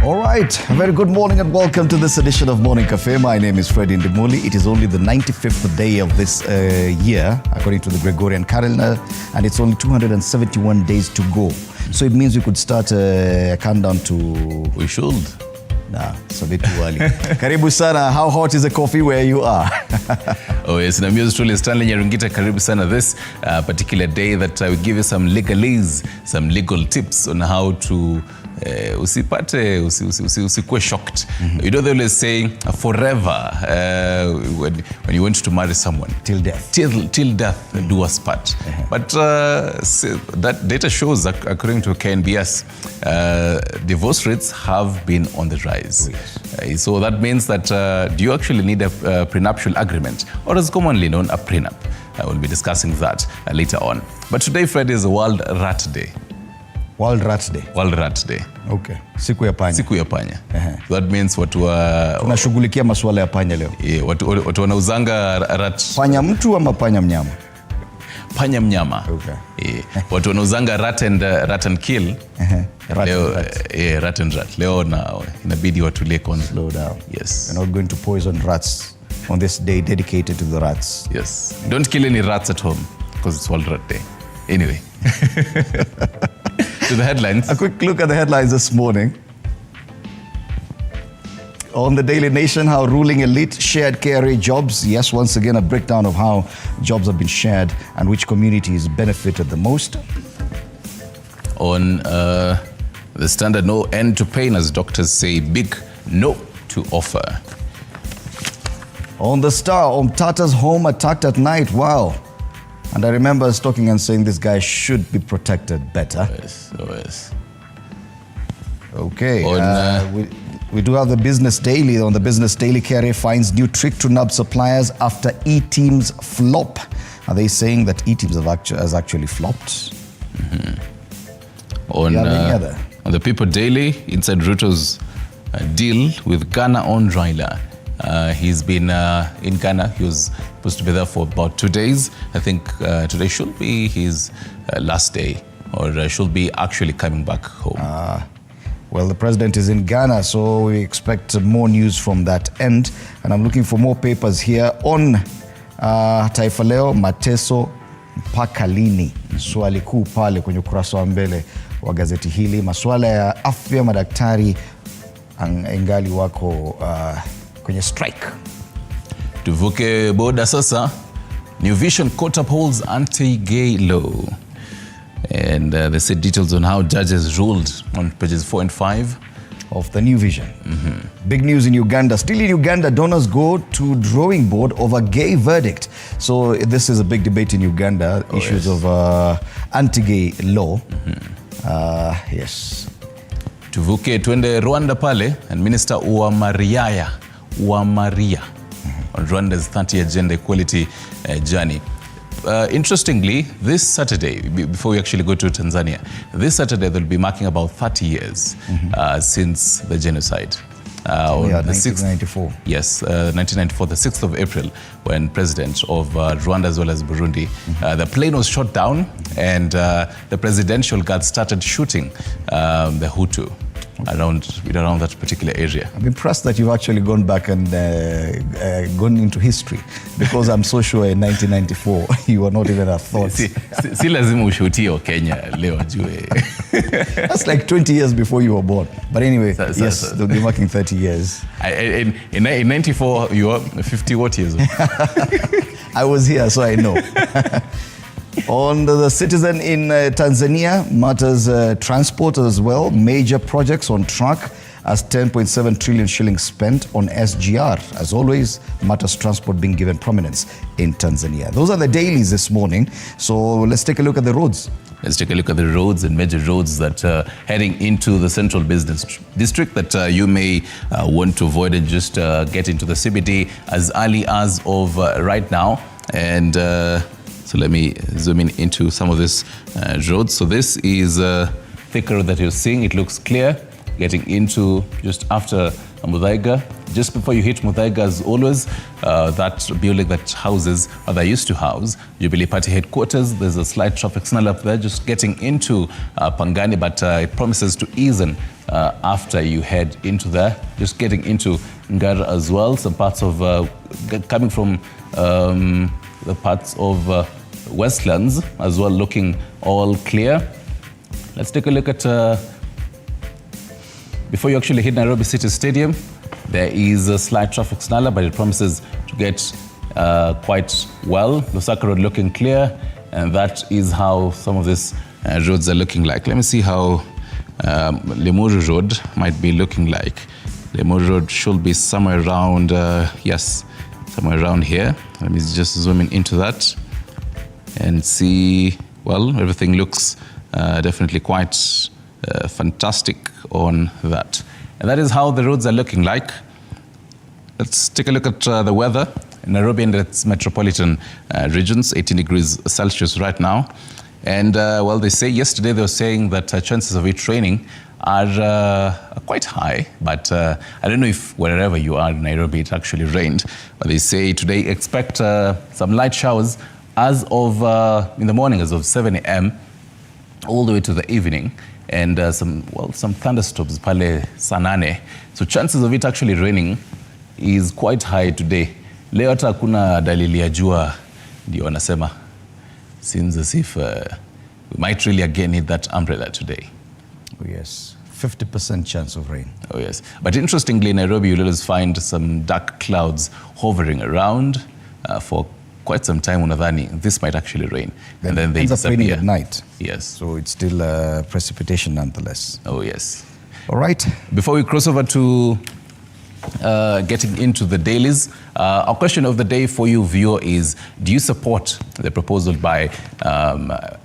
All right, a very good morning and welcome to this edition of Morning Cafe. My name is Freddie Ndimuli. It is only the 95th day of this year, according to the Gregorian calendar, and it's only 271 days to go. So it means we could start a countdown to... We should. Nah, it's a bit too early. Karibu sana, how hot is the coffee where you are? Oh yes, and I'm yours truly, Stanley Nyarungita. Karibu sana. This particular day that I will give you some legalese, some legal tips on how to usikuwe shocked. You know, they always say forever when you want to marry someone. Till death. Till death do us part. But that data shows that according to KNBS, divorce rates have been on the rise. Oh, yes. So that means that do you actually need a prenuptial agreement, or as commonly known, a prenup? We'll be discussing that later on. But today, Fred, is World Rat Day. World Rat Day. World Rat Day. Okay. Siku ya panya. Siku ya panya. That means watu tunashughulikia masuala ya panya leo. Yeah, watu wanauzanga rat. Panya mtu ama panya mnyama? Panya mnyama. Okay. Yeah. Watu wanauzanga rat and kill. Rat and rat. Leo inabidi watulie kwanza. Slow down. Yes. We're not going to poison rats on this day dedicated to the rats. Yes. Don't kill any rats at home because it's World Rat Day. Anyway. To the headlines. A quick look at the headlines this morning. On the Daily Nation, how ruling elite shared KRA jobs. Yes, once again, a breakdown of how jobs have been shared and which communities benefited the most. On the Standard, no end to pain as doctors say big no to offer. On the Star, Tata's home attacked at night. Wow. And I remember us talking and saying this guy should be protected better. Yes, oh yes. Okay, we do have the Business Daily. On the Business Daily, KRA finds new trick to nub suppliers after E-Teams flop. Are they saying that E-Teams has actually flopped? On the People Daily, inside Ruto's deal with Ghana on Raila. He's been in Ghana. He was supposed to be there for about 2 days. I think today should be his last day, or should be actually coming back home. Well, the president is in Ghana, so we expect more news from that end. And I'm looking for more papers here on Taifa Leo, mateso mpaka lini? Swali kuu pale kwenye ukurasa wa mbele wa gazeti hili. Masuala ya afya, madaktari ingali wako kwenye strike. Tuvuke boda sasa. New Vision court upholds anti-gay law. And they said details on how judges ruled on pages 4 and 5 of the New Vision. Big news in Uganda. Still in Uganda, donors go to drawing board over gay verdict. So this is a big debate in Uganda, issues of anti-gay law. Yes. Tuvuke twende Rwanda pale, and Minister Uwamaria on Rwanda's 30 Agenda Equality journey. Interestingly, this Saturday, before we actually go to Tanzania, this Saturday they'll be marking about 30 years since the genocide. On the 1994. Yes, 1994, the 6th of April, when President of Rwanda as well as Burundi, the plane was shot down, and the presidential guard started shooting the Hutu around that particular area. I'm impressed that you've actually gone back and gone into history, because I'm so sure in 1994 you were not even a thought. Si lazima ushutie Kenya leo jue. That's like 20 years before you were born. But anyway, yes, they'll be marking 30 years. In 94, you were 50 what years old? I was here, so I know. On the Citizen in Tanzania, matters transport as well. Major projects on track as 10.7 trillion shillings spent on SGR. As always, matters transport being given prominence in Tanzania. Those are the dailies this morning. So let's take a look at the roads. Let's take a look at the roads and major roads that are heading into the central business district that you may want to avoid and just get into the CBD as early as of right now. And so let me zoom in into some of this roads. So this is Thika Road that you're seeing. It looks clear, getting into just after Muthaiga. Just before you hit Muthaiga, as always, that building that houses, or that used to house, Jubilee Party headquarters. There's a slight traffic snarl up there, just getting into Pangani, but it promises to ease after you head into there. Just getting into Ngara as well. Some parts of, coming from the parts of Westlands as well, looking all clear. Let's take a look at, before you actually hit Nairobi City Stadium, there is a slight traffic snarl, but it promises to get quite well. Lusaka Road looking clear, and that is how some of these roads are looking like. Let me see how Limuru Road might be looking like. Limuru Road should be somewhere around, yes, somewhere around here. Let me just zoom in into that and see, well, everything looks definitely quite fantastic on that. And that is how the roads are looking like. Let's take a look at the weather in Nairobi and its metropolitan regions, 18 degrees Celsius right now. And well, yesterday they were saying that chances of it raining are quite high, but I don't know if wherever you are in Nairobi it actually rained. But they say today expect some light showers as of in the morning, as of 7 a.m. all the way to the evening, and some thunderstorms pale sanane. So chances of it actually raining is quite high today. Leo hata hakuna dalili ya jua, ndio wanasema. Seems as if we might really again need that umbrella today. Oh yes, 50% chance of rain. Oh yes, but interestingly in Nairobi you'll always find some dark clouds hovering around for quite some time. Unadhani this might actually rain, and then they ends up disappear. raining at night. Yes. So it's still precipitation nonetheless. Oh yes. All right. Before we cross over to getting into the dailies, our question of the day for you, viewer, is: do you support the proposal by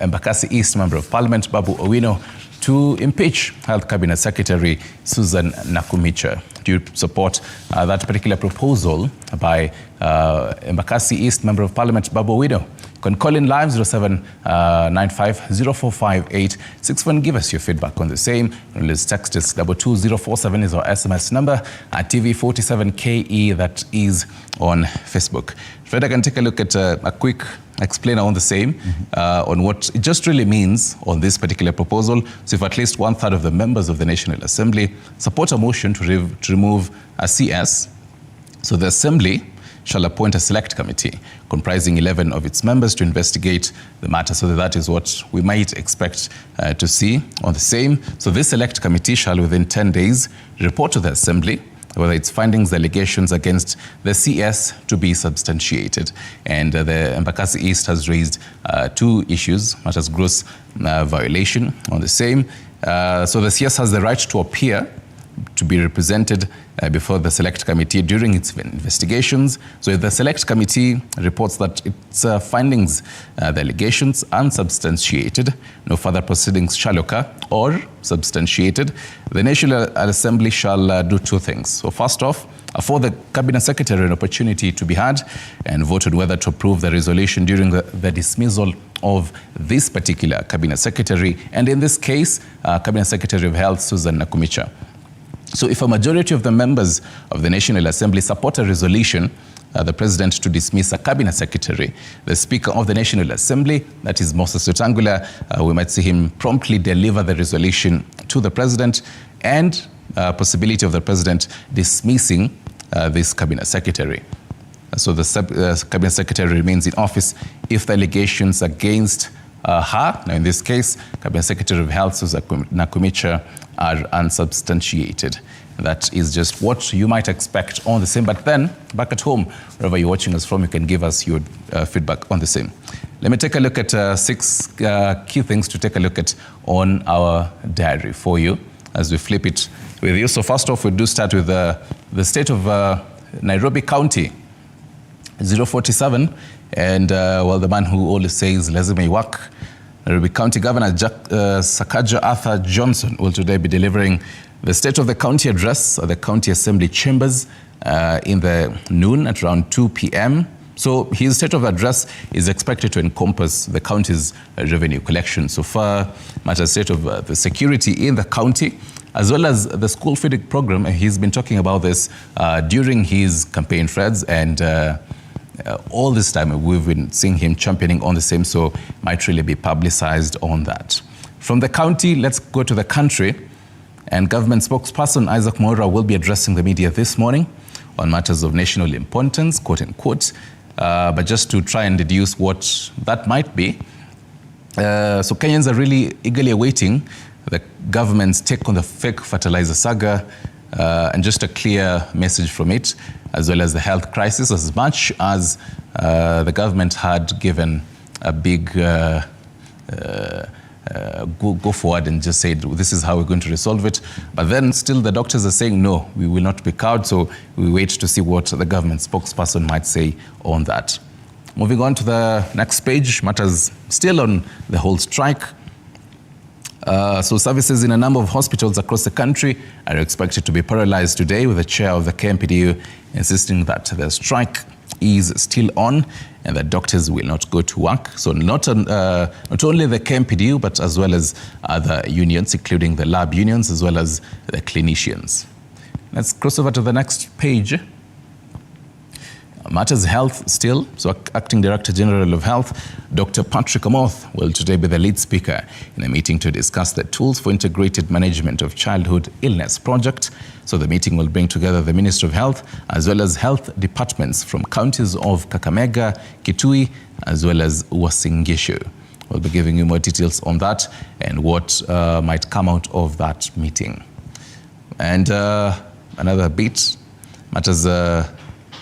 Embakasi East Member of Parliament Babu Owino to impeach Health Cabinet Secretary Susan Nakumicha? Do you support that particular proposal by Embakasi East Member of Parliament Babu Owino? You can call in live 0795-045861. Give us your feedback on the same. Let's text us 22047 is our SMS number, at TV47KE, that is on Facebook. Fred, I can take a look at a quick explainer on the same, on what it just really means on this particular proposal. So if at least 1/3 of the members of the National Assembly support a motion to remove a CS, so the Assembly shall appoint a select committee comprising 11 of its members to investigate the matter. So that is what we might expect to see on the same. So this select committee shall within 10 days report to the Assembly whether its findings, allegations against the CS to be substantiated. And the Embakasi East has raised 2 issues, much as gross violation on the same. So the CS has the right to appear, to be represented before the select committee during its investigations. So if the select committee reports that its findings, the allegations, unsubstantiated, no further proceedings shall occur, or substantiated, the National Assembly shall do 2 things. So first off, afford the Cabinet Secretary an opportunity to be heard and vote on whether to approve the resolution during the dismissal of this particular Cabinet Secretary, and in this case, Cabinet Secretary of Health, Susan Nakumicha. So if a majority of the members of the National Assembly support a resolution, the President to dismiss a Cabinet Secretary, the Speaker of the National Assembly, that is Moses Wetangula, we might see him promptly deliver the resolution to the President, and possibility of the President dismissing this Cabinet Secretary. So the Cabinet Secretary remains in office if the allegations against her, now in this case, Cabinet Secretary of Health, Susan Nakumicha, are unsubstantiated. That is just what you might expect on the same. But then, back at home, wherever you're watching us from, you can give us your feedback on the same. Let me take a look at 6 key things to take a look at on our diary for you as we flip it with you. So first off, we do start with the state of Nairobi County, 047. And well, the man who always says, lazima iwak, Nairobi County Governor Sakaja Arthur Johnson will today be delivering the State of the County address at the County Assembly chambers in the noon at around 2 p.m. So his State of Address is expected to encompass the county's revenue collection so far, much as state of the security in the county, as well as the school feeding program. He's been talking about this during his campaign threads, and all this time we've been seeing him championing on the same, so might really be publicized on that. From the county, let's go to the country, and government spokesperson Isaac Mwaura will be addressing the media this morning on matters of national importance, quote unquote, but just to try and deduce what that might be. So Kenyans are really eagerly awaiting the government's take on the fake fertilizer saga, and just a clear message from it, as well as the health crisis, as much as the government had given a big go forward and just said, this is how we're going to resolve it. But then still the doctors are saying, no, we will not be cowed. So we wait to see what the government spokesperson might say on that. Moving on to the next page, matters still on the whole strike. So services in a number of hospitals across the country are expected to be paralyzed today, with the chair of the KMPDU insisting that the strike is still on and that doctors will not go to work. So not only the KMPDU, but as well as other unions, including the lab unions, as well as the clinicians. Let's cross over to the next page. Matters health still. So Acting Director General of Health, Dr. Patrick Amoth, will today be the lead speaker in a meeting to discuss the tools for integrated management of childhood illness project. So the meeting will bring together the Minister of Health as well as health departments from counties of Kakamega, Kitui, as well as Uasin Gishu. We'll be giving you more details on that and what might come out of that meeting. And another bit, matters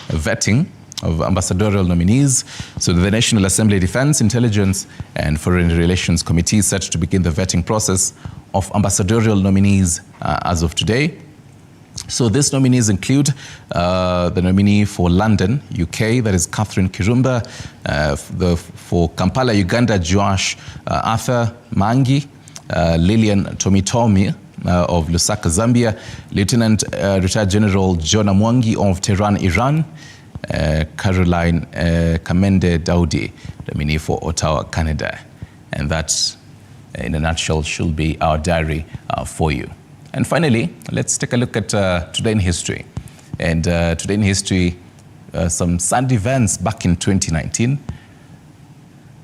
vetting of ambassadorial nominees. So the National Assembly Defense, Intelligence and Foreign Relations Committee is set to begin the vetting process of ambassadorial nominees as of today. So these nominees include the nominee for London, UK, that is Catherine Kirumba, for Kampala, Uganda, Joash Arthur Mangi, Lillian Tomitomi of Lusaka, Zambia, Lieutenant Retired General John Mwangi of Tehran, Iran, Caroline Kamende Daudi, nominee for Ottawa, Canada. And that, in a nutshell, should be our diary for you. And finally, let's take a look at Today in History. And Today in History, some sad events back in 2019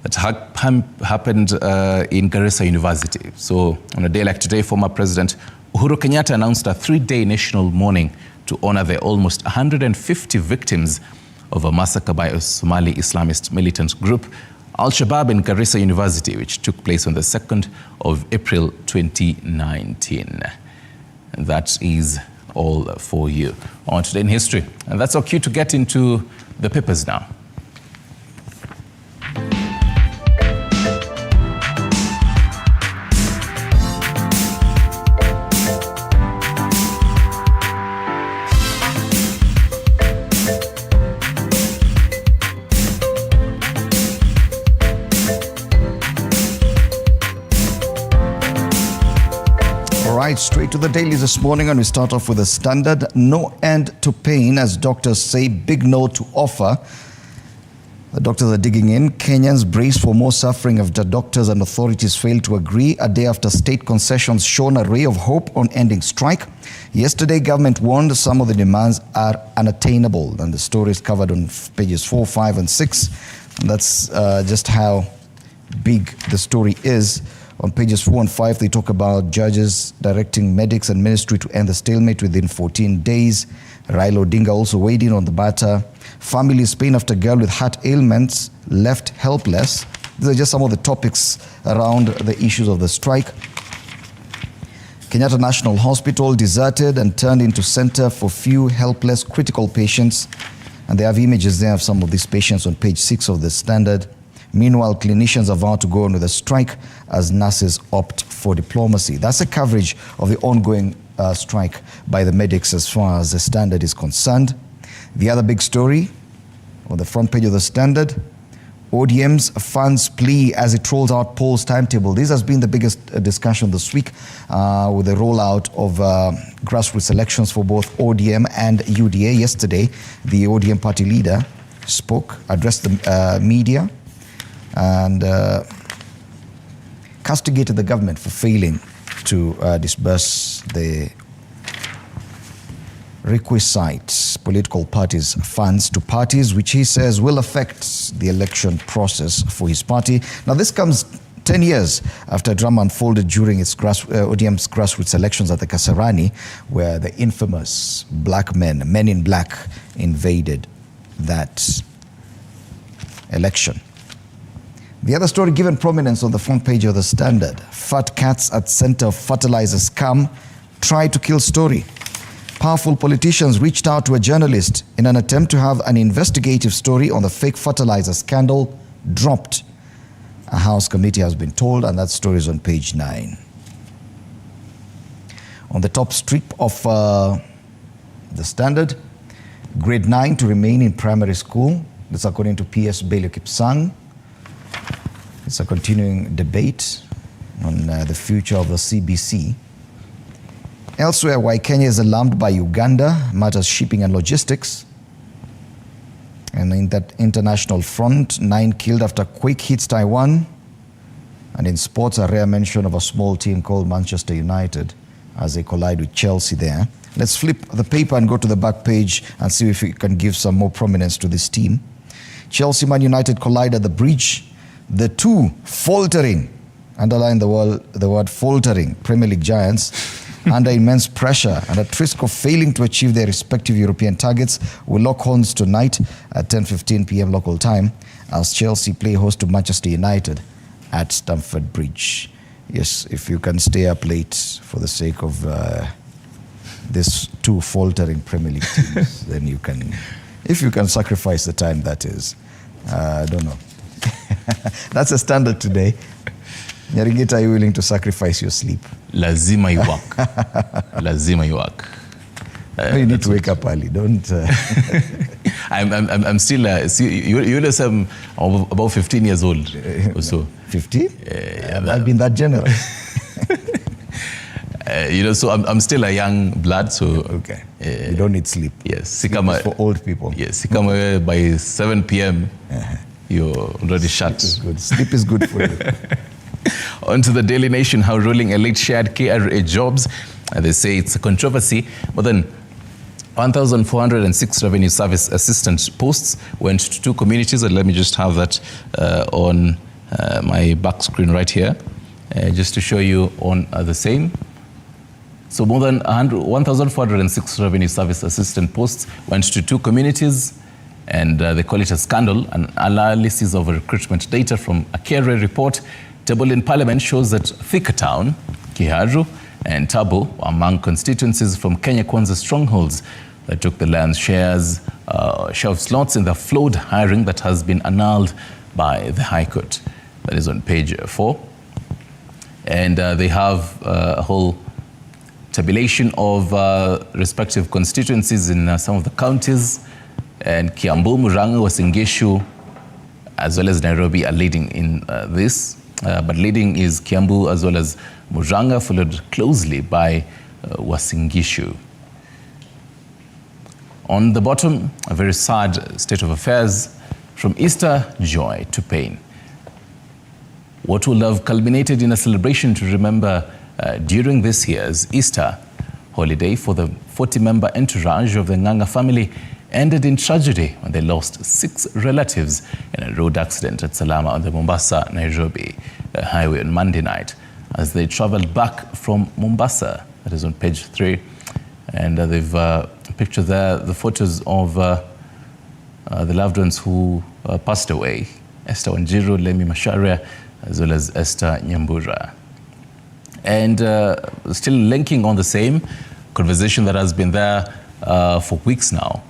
that happened in Garissa University. So on a day like today, former President Uhuru Kenyatta announced a 3-day national mourning to honor the almost 150 victims of a massacre by a Somali Islamist militant group, Al-Shabaab, in Garissa University, which took place on the 2nd of April 2019. And that is all for you on Today in History. And that's our cue to get into the papers now. Right, straight to the dailies this morning, and we start off with the Standard. No end to pain as doctors say big no to offer. The doctors are digging in. Kenyans brace for more suffering after doctors and authorities fail to agree a day after state concessions shone a ray of hope on ending strike. Yesterday, government warned some of the demands are unattainable, and the story is covered on pages 4, 5, and 6. And that's just how big the story is. On pages 4 and 5, they talk about judges directing medics and ministry to end the stalemate within 14 days. Raila Odinga also weighed in on the matter. Families pain after girl with heart ailments left helpless. These are just some of the topics around the issues of the strike. Kenyatta National Hospital deserted and turned into center for few helpless critical patients. And they have images there of some of these patients on page 6 of the Standard. Meanwhile, clinicians are vowed to go on with a strike as nurses opt for diplomacy. That's a coverage of the ongoing strike by the medics as far as the Standard is concerned. The other big story on the front page of the Standard, ODM's funds plea as it rolls out polls timetable. This has been the biggest discussion this week with the rollout of grassroots elections for both ODM and UDA. Yesterday, the ODM party leader spoke, addressed the media, and castigated the government for failing to disburse the requisite political parties' funds to parties, which he says will affect the election process for his party. Now, this comes 10 years after drama unfolded during its ODM's grassroots elections at the Kasarani, where the infamous black men in black, invaded that election. The other story given prominence on the front page of the Standard: fat cats at center of fertilizer scam, try to kill story. Powerful politicians reached out to a journalist in an attempt to have an investigative story on the fake fertilizer scandal dropped. A House committee has been told, and that story is on page 9. On the top strip of the Standard, grade 9 to remain in primary school. This according to PS Bailey Kipsang. It's a continuing debate on the future of the CBC. Elsewhere, why Kenya is alarmed by Uganda, matters shipping and logistics. And in that international front, 9 killed after quake hits Taiwan. And in sports, a rare mention of a small team called Manchester United as they collide with Chelsea there. Let's flip the paper and go to the back page and see if we can give some more prominence to this team. Chelsea Man United collide at the bridge. The two faltering, underline the word faltering, Premier League giants, under immense pressure and at risk of failing to achieve their respective European targets, will lock horns tonight at 10:15 p.m. local time as Chelsea play host to Manchester United at Stamford Bridge. Yes, if you can stay up late for the sake of these two faltering Premier League teams, then you can, if you can sacrifice the time, that is. I don't know. That's a Standard today. Nyaringita, are you willing to sacrifice your sleep? Lazima you work. Lazima you work. No, you need to wake up early. Don't. I'm still. You know, I'm about 15 years old or so. 15? I've been that generous. You know, so I'm still a young blood. So okay. You don't need sleep. Yes, sleep is for old people. Yes, by 7 p.m. You're already shut. Sleep is good for you. On to the Daily Nation, how ruling elite shared KRA jobs. They say it's a controversy. But then 1,406 revenue service assistant posts went to 2 communities. And let me just have that on my back screen right here, just to show you on the same. So more than 1,406 revenue service assistant posts went to 2 communities. And they call it a scandal. An analysis of recruitment data from a KRA report table in Parliament shows that Thika Town, Kiharu, and Tabo were among constituencies from Kenya Kwanza strongholds that took the lion's share of slots in the flawed hiring that has been annulled by the High Court. That is on page 4. And they have a whole tabulation of respective constituencies in some of the counties. And Kiambu, Murang'a, Uasin Gishu, as well as Nairobi are leading in this. But leading is Kiambu as well as Murang'a, followed closely by Uasin Gishu. On the bottom, a very sad state of affairs, from Easter joy to pain. What will have culminated in a celebration to remember during this year's Easter holiday for the 40-member entourage of the Ng'ang'a family ended in tragedy when they lost 6 relatives in a road accident at Salama on the Mombasa-Nairobi highway on Monday night as they traveled back from Mombasa. That is on page 3. And they've pictured there the photos of the loved ones who passed away. Esther Wanjiru, Lemi Macharia, as well as Esther Nyambura. And still linking on the same conversation that has been there for weeks now.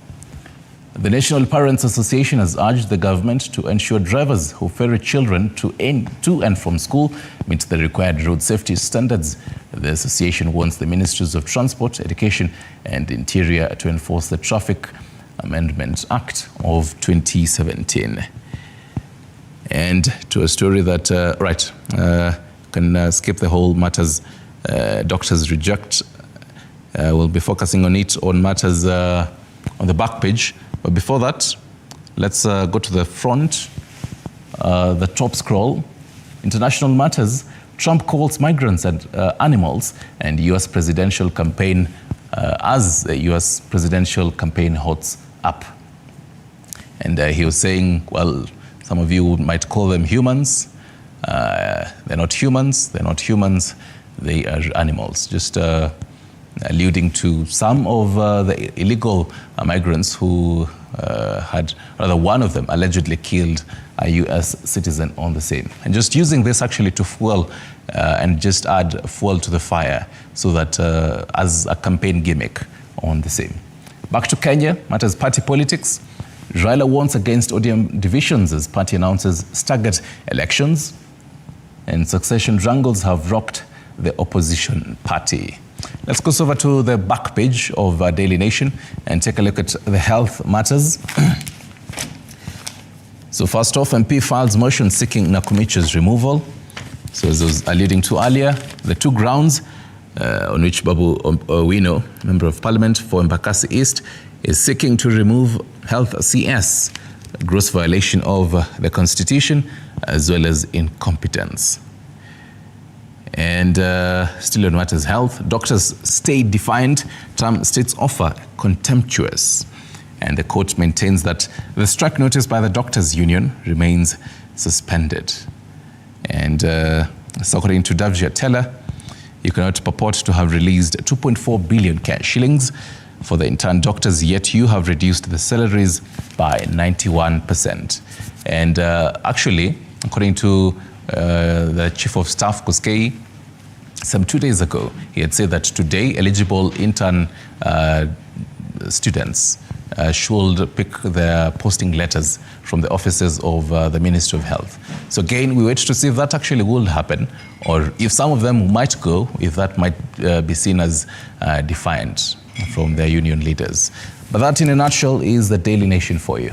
The National Parents Association has urged the government to ensure drivers who ferry children to and from school meet the required road safety standards. The association wants the Ministries of Transport, Education and Interior to enforce the Traffic Amendment Act of 2017. And to a story that, can skip the whole matters, doctors reject. We'll be focusing on it on matters on the back page. But before that, let's go to the front, the top scroll. International matters, Trump calls migrants and animals, and U.S. presidential campaign as the U.S. presidential campaign hots up. And he was saying, well, some of you might call them humans. They're not humans. They're not humans. They are animals. Just alluding to some of the illegal migrants who had, rather one of them allegedly killed a U.S. citizen on the same. And just using this actually to fuel and just add fuel to the fire so that as a campaign gimmick on the same. Back to Kenya, matters party politics. Raila warns against ODM divisions as party announces staggered elections. And succession wrangles have rocked the opposition party. Let's go over to the back page of Daily Nation and take a look at the health matters. So first off, MP files motion seeking Nakumicha's removal. So as I was alluding to earlier, the two grounds on which Babu Owino, Member of Parliament for Embakasi East, is seeking to remove Health CS, a gross violation of the Constitution, as well as incompetence. And still on matters health, doctors stay defiant, term states offer contemptuous. And the court maintains that the strike notice by the doctors' union remains suspended. And so according to Davjia Teller, you cannot purport to have released 2.4 billion cash shillings for the intern doctors, yet you have reduced the salaries by 91%. And actually, according to the Chief of Staff, Koskei, some 2 days ago, he had said that today eligible intern students should pick their posting letters from the offices of the Ministry of Health. So again, we wait to see if that actually will happen, or if some of them might go, if that might be seen as defiant from their union leaders. But that in a nutshell is the Daily Nation for you.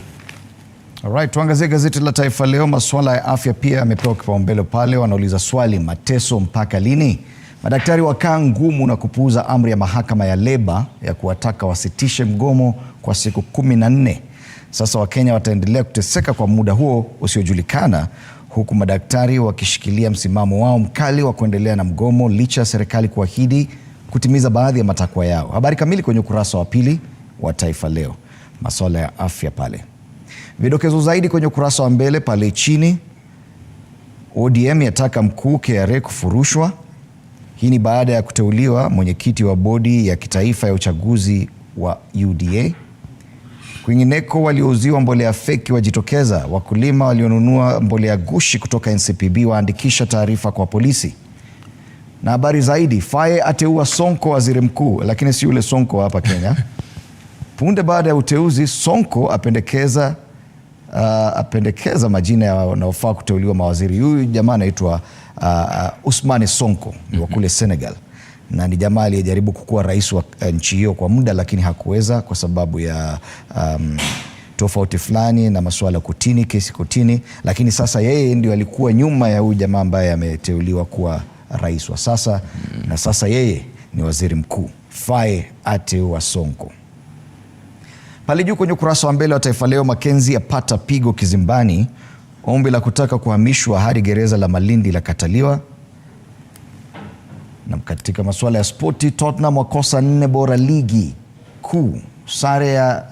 Alright, tuangazie gazeti la Taifa Leo. Masuala ya afya pia yamepewa kipaumbele pale. Wanauliza swali, mateso mpaka lini? Madaktari wakaa ngumu na kupuuza amri ya mahakama ya leba ya kuwataka wasitishe mgomo kwa siku 14. Sasa Wakenya wataendelea kuteseka kwa muda huo usiojulikana, huku madaktari wakishikilia msimamo wao mkali wa kuendelea na mgomo licha ya serikali kuahidi kutimiza baadhi ya matakwa yao. Habari kamili kwenye ukurasa wa pili wa Taifa Leo. Masuala ya afya pale. Vidokezo zaidi kwenye ukurasa wa mbele pale chini. ODM yataka mkuu KRA kufurushwa. Hii ni baada ya kuteuliwa mwenyekiti wa bodi ya kitaifa ya uchaguzi wa UDA. Kwingineko, waliouziwa mbolea feki wajitokeza. Wakulima walionunua mbolea gushi kutoka NCPB waandikisha taarifa kwa polisi. Na habari zaidi, Faye ateua Sonko waziri mkuu, lakini si yule Sonko hapa Kenya. Punde baada ya uteuzi, Sonko apendekeza majina ya wanaofaa kuteuliwa mawaziri. Huyu jamaa anaitwa Ousmane Sonko, ni wa kule Senegal. Na ni jamaa aliyejaribu kukuwa rais wa nchi hiyo kwa muda, lakini hakuweza kwa sababu ya tofauti fulani na masuala kutini, kesi kutini. Lakini sasa yeye ndio alikuwa nyuma ya huyu jamaa ambaye ameteuliwa kuwa rais wa sasa. Na sasa yeye ni waziri mkuu. Faye ateua Sonko. Pale juu kwenye ukurasa wa mbele wa Taifa Leo, Mackenzie apata pigo kizimbani. Ombi la kutaka kuhamishwa hadi gereza la Malindi la kataliwa. Na katika masuala ya spoti, Tottenham wakosa 4 bora ligi kuu. Sare ya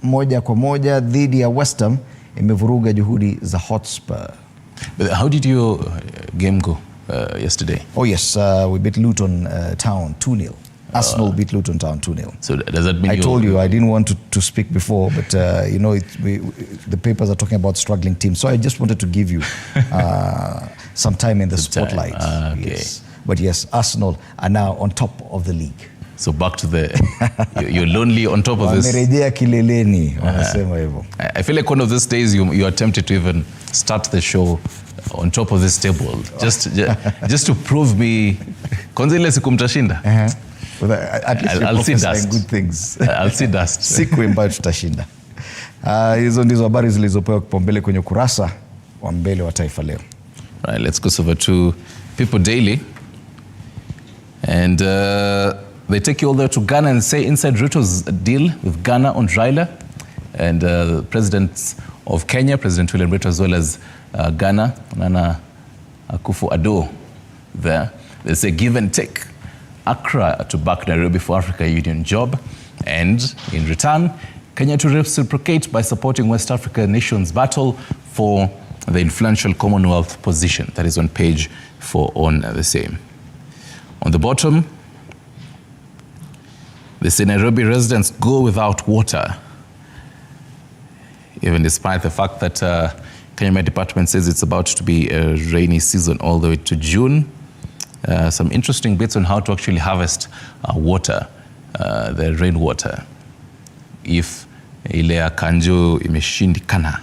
1-1 dhidi ya West Ham imevuruga juhudi za Hotspur. But how did your game go yesterday? Oh yes, we beat Luton Town 2-0. Arsenal beat Luton Town 2-0. So does that mean I told you I didn't want to speak before, but you know, the papers are talking about struggling teams, so I just wanted to give you some time in the spotlight. Okay. Yes. But yes, Arsenal are now on top of the league. So back to the you're lonely on top of this. Wamerejea kileleni, wanasema hivyo. I feel like one of these days you are tempted to even start the show on top of this table, just to prove me kwanza ile siku mtashinda. At least I'll see dust. Good things. I'll see dust. Siku ambayo tutashinda. Hizo ndizo habari zilizopewa kipaumbele kwenye ukurasa wa mbele wa Taifa Leo. Right, let's go over to People Daily. And they take you all the way to Ghana and say inside Ruto's deal with Ghana on Raila. And the presidents of Kenya, President William Ruto, as well as Ghana, Nana Akufo-Addo, there. They say give and take. Accra to back Nairobi for Africa Union job. And in return, Kenya to reciprocate by supporting West Africa nations' battle for the influential Commonwealth position. That is on page 4 on the same. On the bottom, they say Nairobi residents go without water, even despite the fact that Kenya Department says it's about to be a rainy season all the way to June. Some interesting bits on how to actually harvest water, the rainwater, if ile ya kanjo imeshindikana.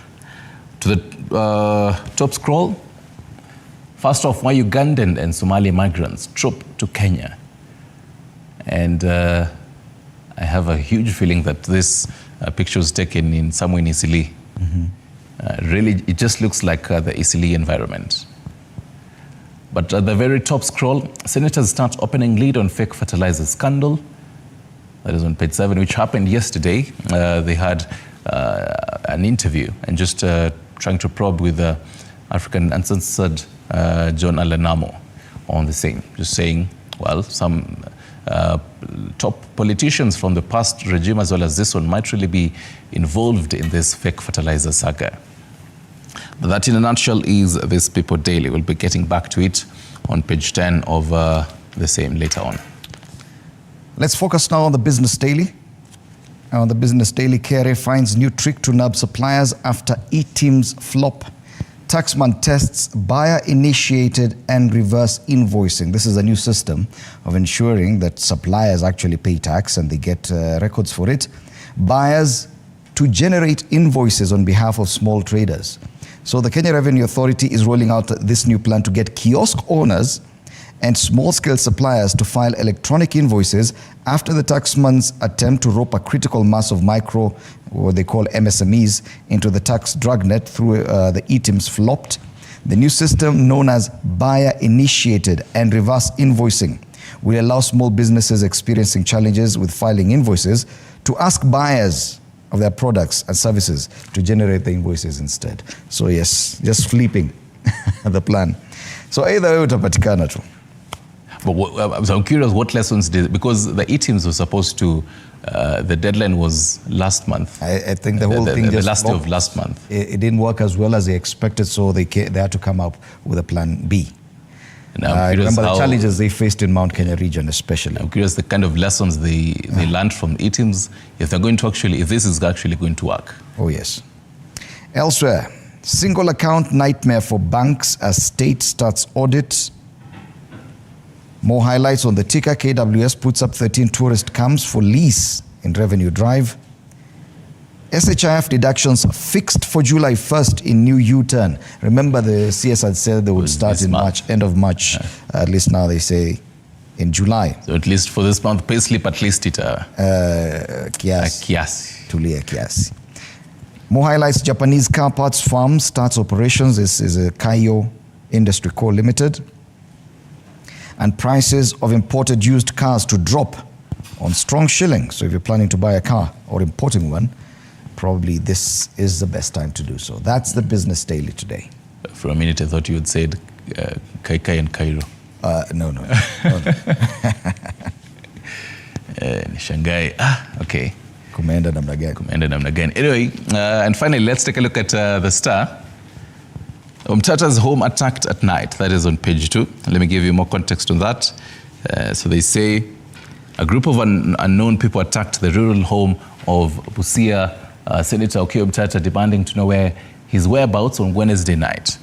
To the top scroll, first off, why Ugandan and Somali migrants troop to Kenya. And I have a huge feeling that this picture was taken in somewhere in Isili. Really, it just looks like the Isili environment. But at the very top scroll, senators start opening lid on fake fertilizer scandal. That is on page 7, which happened yesterday. They had an interview and just trying to probe with the African Uncensored John Alenamo on the same. Just saying, well, some top politicians from the past regime as well as this one might really be involved in this fake fertilizer saga. But that in a nutshell is this People Daily. We'll be getting back to it on page 10 of the same later on. Let's focus now on the Business Daily. On the Business Daily, KRA finds new trick to nab suppliers after e-teams flop. Taxman tests buyer-initiated and reverse invoicing. This is a new system of ensuring that suppliers actually pay tax and they get records for it. Buyers to generate invoices on behalf of small traders. So the Kenya Revenue Authority is rolling out this new plan to get kiosk owners and small-scale suppliers to file electronic invoices after the taxman's attempt to rope a critical mass of micro, what they call MSMEs, into the tax dragnet through the e-teams flopped. The new system, known as buyer-initiated and reverse invoicing, will allow small businesses experiencing challenges with filing invoices to ask buyers of their products and services to generate the invoices instead. So yes, just flipping the plan. So either way utapatikana tu. But I'm curious what lessons did, because the e-teams were supposed to, the deadline was last month. I think the whole thing just the last day of last month. It didn't work as well as they expected, so they had to come up with a plan B. I remember the challenges they faced in Mount Kenya region especially. I'm curious the kind of lessons they learned from e-teams, if they're going to actually, if this is actually going to work. Oh yes. Elsewhere, single account nightmare for banks as state starts audit. More highlights on the ticker. KWS puts up 13 tourist camps for lease in Revenue Drive. SHIF deductions fixed for July 1st in new U-turn. Remember the CS had said they would start in March, end of March. Yeah. At least now they say in July. So at least for this month, payslip at least it kiasi. Tulia kiasi. More highlights. Japanese car parts farm starts operations. This is a Kaio Industry Co. Limited. And prices of imported used cars to drop on strong shilling. So if you're planning to buy a car or importing one, probably this is the best time to do so. That's the Business Daily today. For a minute, I thought you had said Kaikai and Cairo. No. Shanghai. Okay. Kumeenda namna gani. Anyway, and finally, let's take a look at the Star. Umtata's home attacked at night. That is on page 2. Let me give you more context on that. So they say a group of unknown people attacked the rural home of Busia Senator Okiya Omtata, demanding to know where his whereabouts on Wednesday night.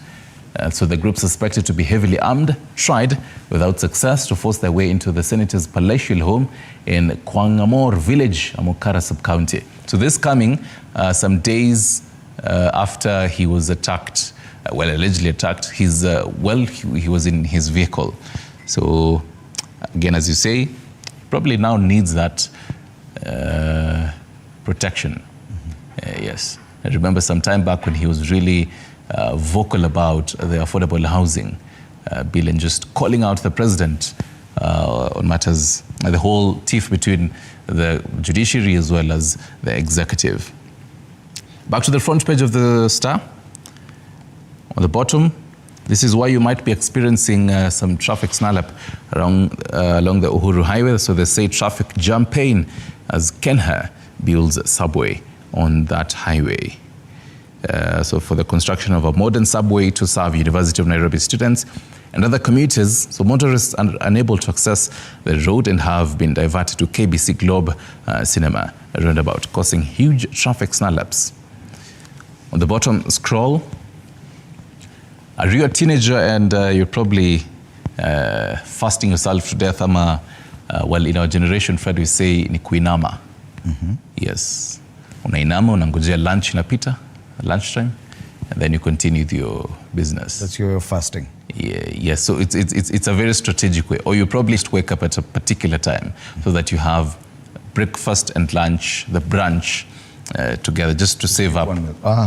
So the group, suspected to be heavily armed, tried without success to force their way into the senator's palatial home in Kwangamor village, Amokara sub-county. So this coming some days after he was attacked, allegedly attacked. He was in his vehicle. So again, as you say, probably now needs that protection. Yes. I remember some time back when he was really vocal about the affordable housing bill and just calling out the president on matters, the whole tiff between the judiciary as well as the executive. Back to the front page of the Star. On the bottom, This is why you might be experiencing some traffic snarl-up along the Uhuru Highway. So they say traffic jam pain as Kenya builds a subway on that highway. So for the construction of a modern subway to serve University of Nairobi students and other commuters, so motorists are unable to access the road and have been diverted to KBC Globe Cinema roundabout, causing huge traffic snarl-ups. On the bottom scroll, are you a teenager and you're probably fasting yourself to death? Well, in our generation, Fred, we say ni kuinama. Yes. Unainama, unangojea lunch inapita, lunchtime, and then you continue with your business. That's your fasting. Yeah, yes. So it's a very strategic way. Or you probably wake up at a particular time so that you have breakfast and lunch, the brunch, together, just to save up.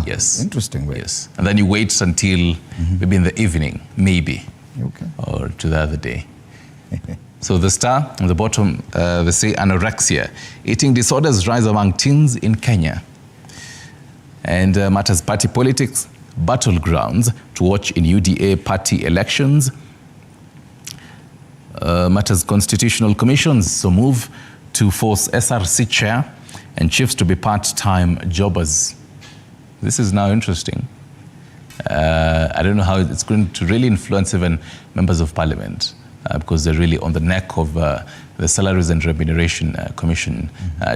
Yes. Interesting way. Yes. And then you wait until maybe in the evening, maybe, or to the other day. So the star on the bottom, they say anorexia. Eating disorders rise among teens in Kenya. And matters party politics, battlegrounds to watch in UDA party elections. Matters constitutional commissions, so move to force SRC chair and chiefs to be part-time jobbers. This is now interesting. I don't know how it's going to really influence even members of parliament because they're really on the neck of the Salaries and Remuneration Commission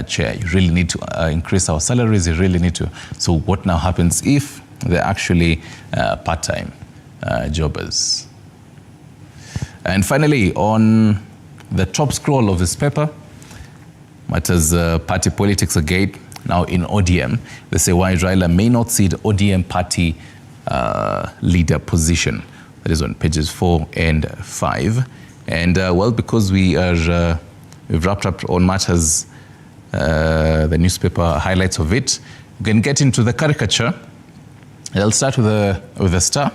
chair. You really need to increase our salaries, you really need to. So what now happens if they're actually part-time jobbers? And finally, on the top scroll of this paper, matters party politics again. Now in ODM, they say why Raila may not cede ODM party leader position. That is on pages 4 and 5. And well, because we've wrapped up on matters, the newspaper highlights of it, we can get into the caricature. I'll start with the star.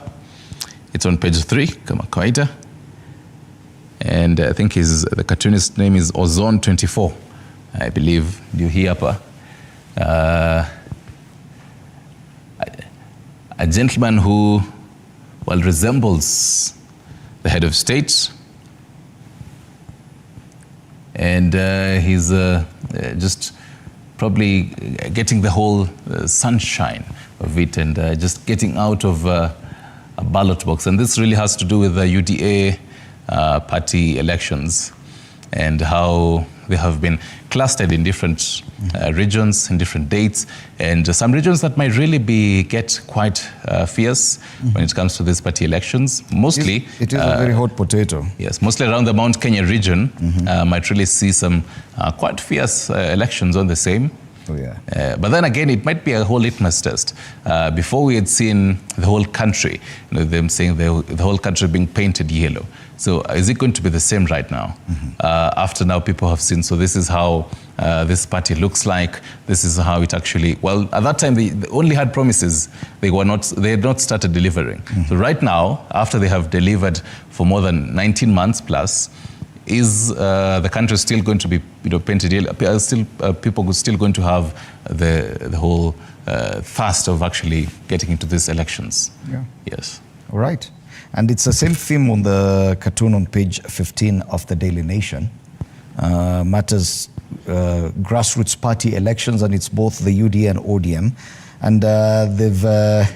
It's on page 3, kama kawaida. And I think the cartoonist name is Ozone24. I believe you hear a gentleman who, well, resembles the head of state, and he's just probably getting the whole sunshine of it and just getting out of a ballot box. And this really has to do with the UDA party elections and how they have been clustered in different regions, in different dates, and some regions that might really get quite fierce when it comes to these party elections. Mostly, it is a very hot potato. Yes, mostly around the Mount Kenya region might really see some quite fierce elections on the same. Oh, yeah. But then again, it might be a whole litmus test. Before we had seen the whole country, them saying the whole country being painted yellow. So is it going to be the same right now? After now people have seen, so this is how this party looks like. This is how it actually, well, at that time they only had promises. They had not started delivering. So right now, after they have delivered for more than 19 months plus, is the country still going to be painted yellow? People are still going to have the whole thirst of actually getting into these elections? Yeah. Yes. All right. And it's the same theme on the cartoon on page 15 of the Daily Nation. Matters grassroots party elections, and it's both the UDA and ODM. And the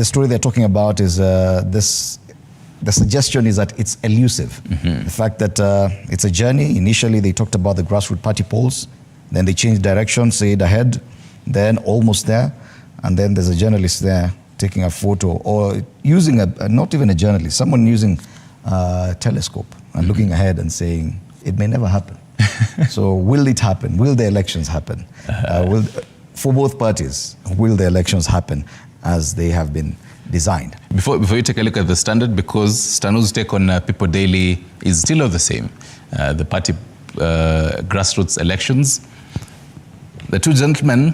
story they're talking about is the suggestion is that it's elusive. The fact that it's a journey. Initially, they talked about the grassroots party polls. Then they changed direction, said ahead, then almost there. And then there's a journalist there taking a photo, or using not even a journalist, someone using a telescope and looking ahead and saying, it may never happen. So will it happen? Will the elections happen? For both parties, will the elections happen as they have been designed? Before you take a look at the Standard, because Stanu's take on People Daily is still the same, the party grassroots elections. The two gentlemen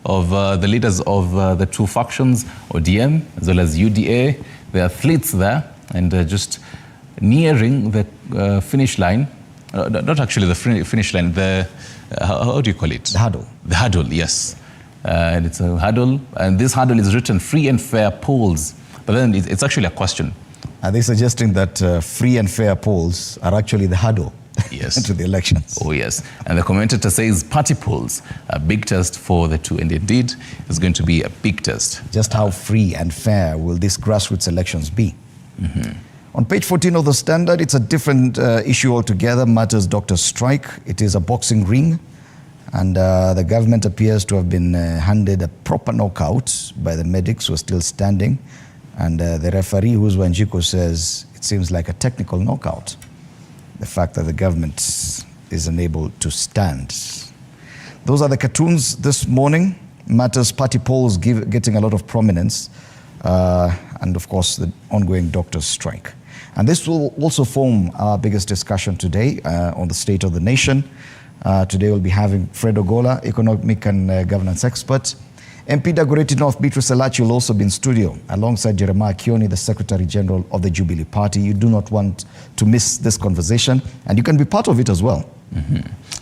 of the leaders of the two factions, ODM as well as UDA, there are athletes there, and just nearing the finish line. Not actually the finish line, how do you call it? The hurdle. The hurdle, yes. And it's a hurdle, and this hurdle is written free and fair polls But then it's actually a question. Are they suggesting that free and fair polls are actually the hurdle Yes. to the elections? Oh, yes. And the commentator says party polls, a big test for the two. And indeed, it's going to be a big test. Just how free and fair will these grassroots elections be? On page 14 of the Standard, it's a different issue altogether. Matters doctor strike. It is a boxing ring. And the government appears to have been handed a proper knockout by the medics who are still standing. And the referee, who's Wanjiko, says it seems like a technical knockout. The fact that the government is unable to stand. Those are the cartoons this morning. Matters party polls getting a lot of prominence. And of course, the ongoing doctors' strike. And this will also form our biggest discussion today on the state of the nation. Today we'll be having Fred Ogola, economic and governance expert. MP Dagoretti North Beatrice Elachi will also be in studio alongside Jeremiah Kioni, the Secretary General of the Jubilee Party. You do not want to miss this conversation, and you can be part of it as well.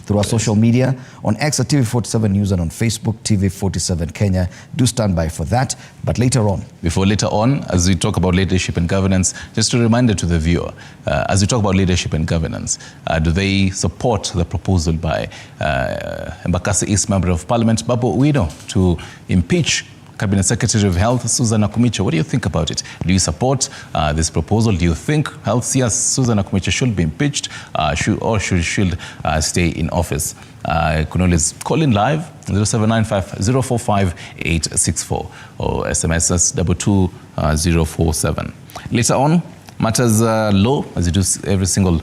Through our social media, on X at TV47 News and on Facebook, TV47 Kenya. Do stand by for that, but later on. Before later on, as we talk about leadership and governance, just a reminder to the viewer, as we talk about leadership and governance, do they support the proposal by Embakasi East Member of Parliament, Babu Owino, to impeach Cabinet Secretary of Health, Susan Akumicha? What do you think about it? Do you support this proposal? Do you think Health CS Susan Akumicha should be impeached should stay in office? You can always call in live, 0795 045 864 or SMS us 22047. Later on, matters law, as you do every single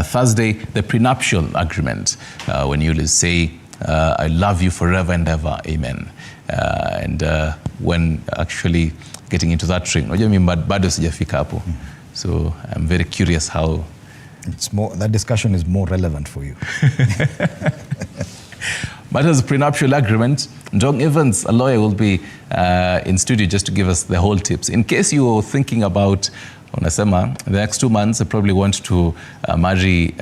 Thursday, the prenuptial agreement, when you say, I love you forever and ever, amen. And when actually getting into that ring, bado sijafika hapo. So I'm very curious how it's more, that discussion is more relevant for you. But as a prenuptial agreement, John Evans, a lawyer, will be in studio just to give us the whole tips. In case you're thinking about, unasema, the next 2 months, I probably want to marry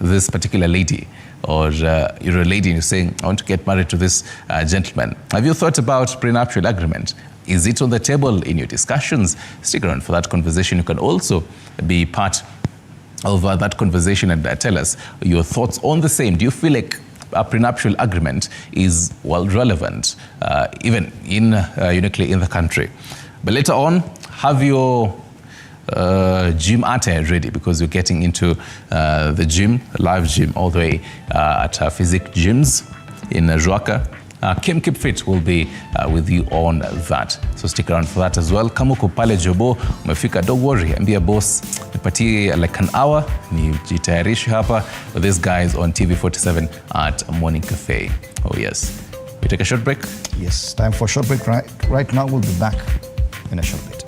this particular lady, or you're a lady and you're saying, I want to get married to this gentleman. Have you thought about prenuptial agreement? Is it on the table in your discussions? Stick around for that conversation. You can also be part of that conversation and tell us your thoughts on the same. Do you feel like a prenuptial agreement is, well, relevant, even in uniquely in the country? But later on, have your gym attire ready, because you're getting into the gym, live gym, all the way at Physique Gyms in Ruaka. Kim Keep Fit will be with you on that. So stick around for that as well. Kama uko pale Jobo, umefika, don't worry, ambia boss, nipatie like an hour, nijitayarishe hapa with these guys on TV47 at Morning Cafe. Oh yes. We take a short break? Yes, time for a short break. Right now, we'll be back in a short bit.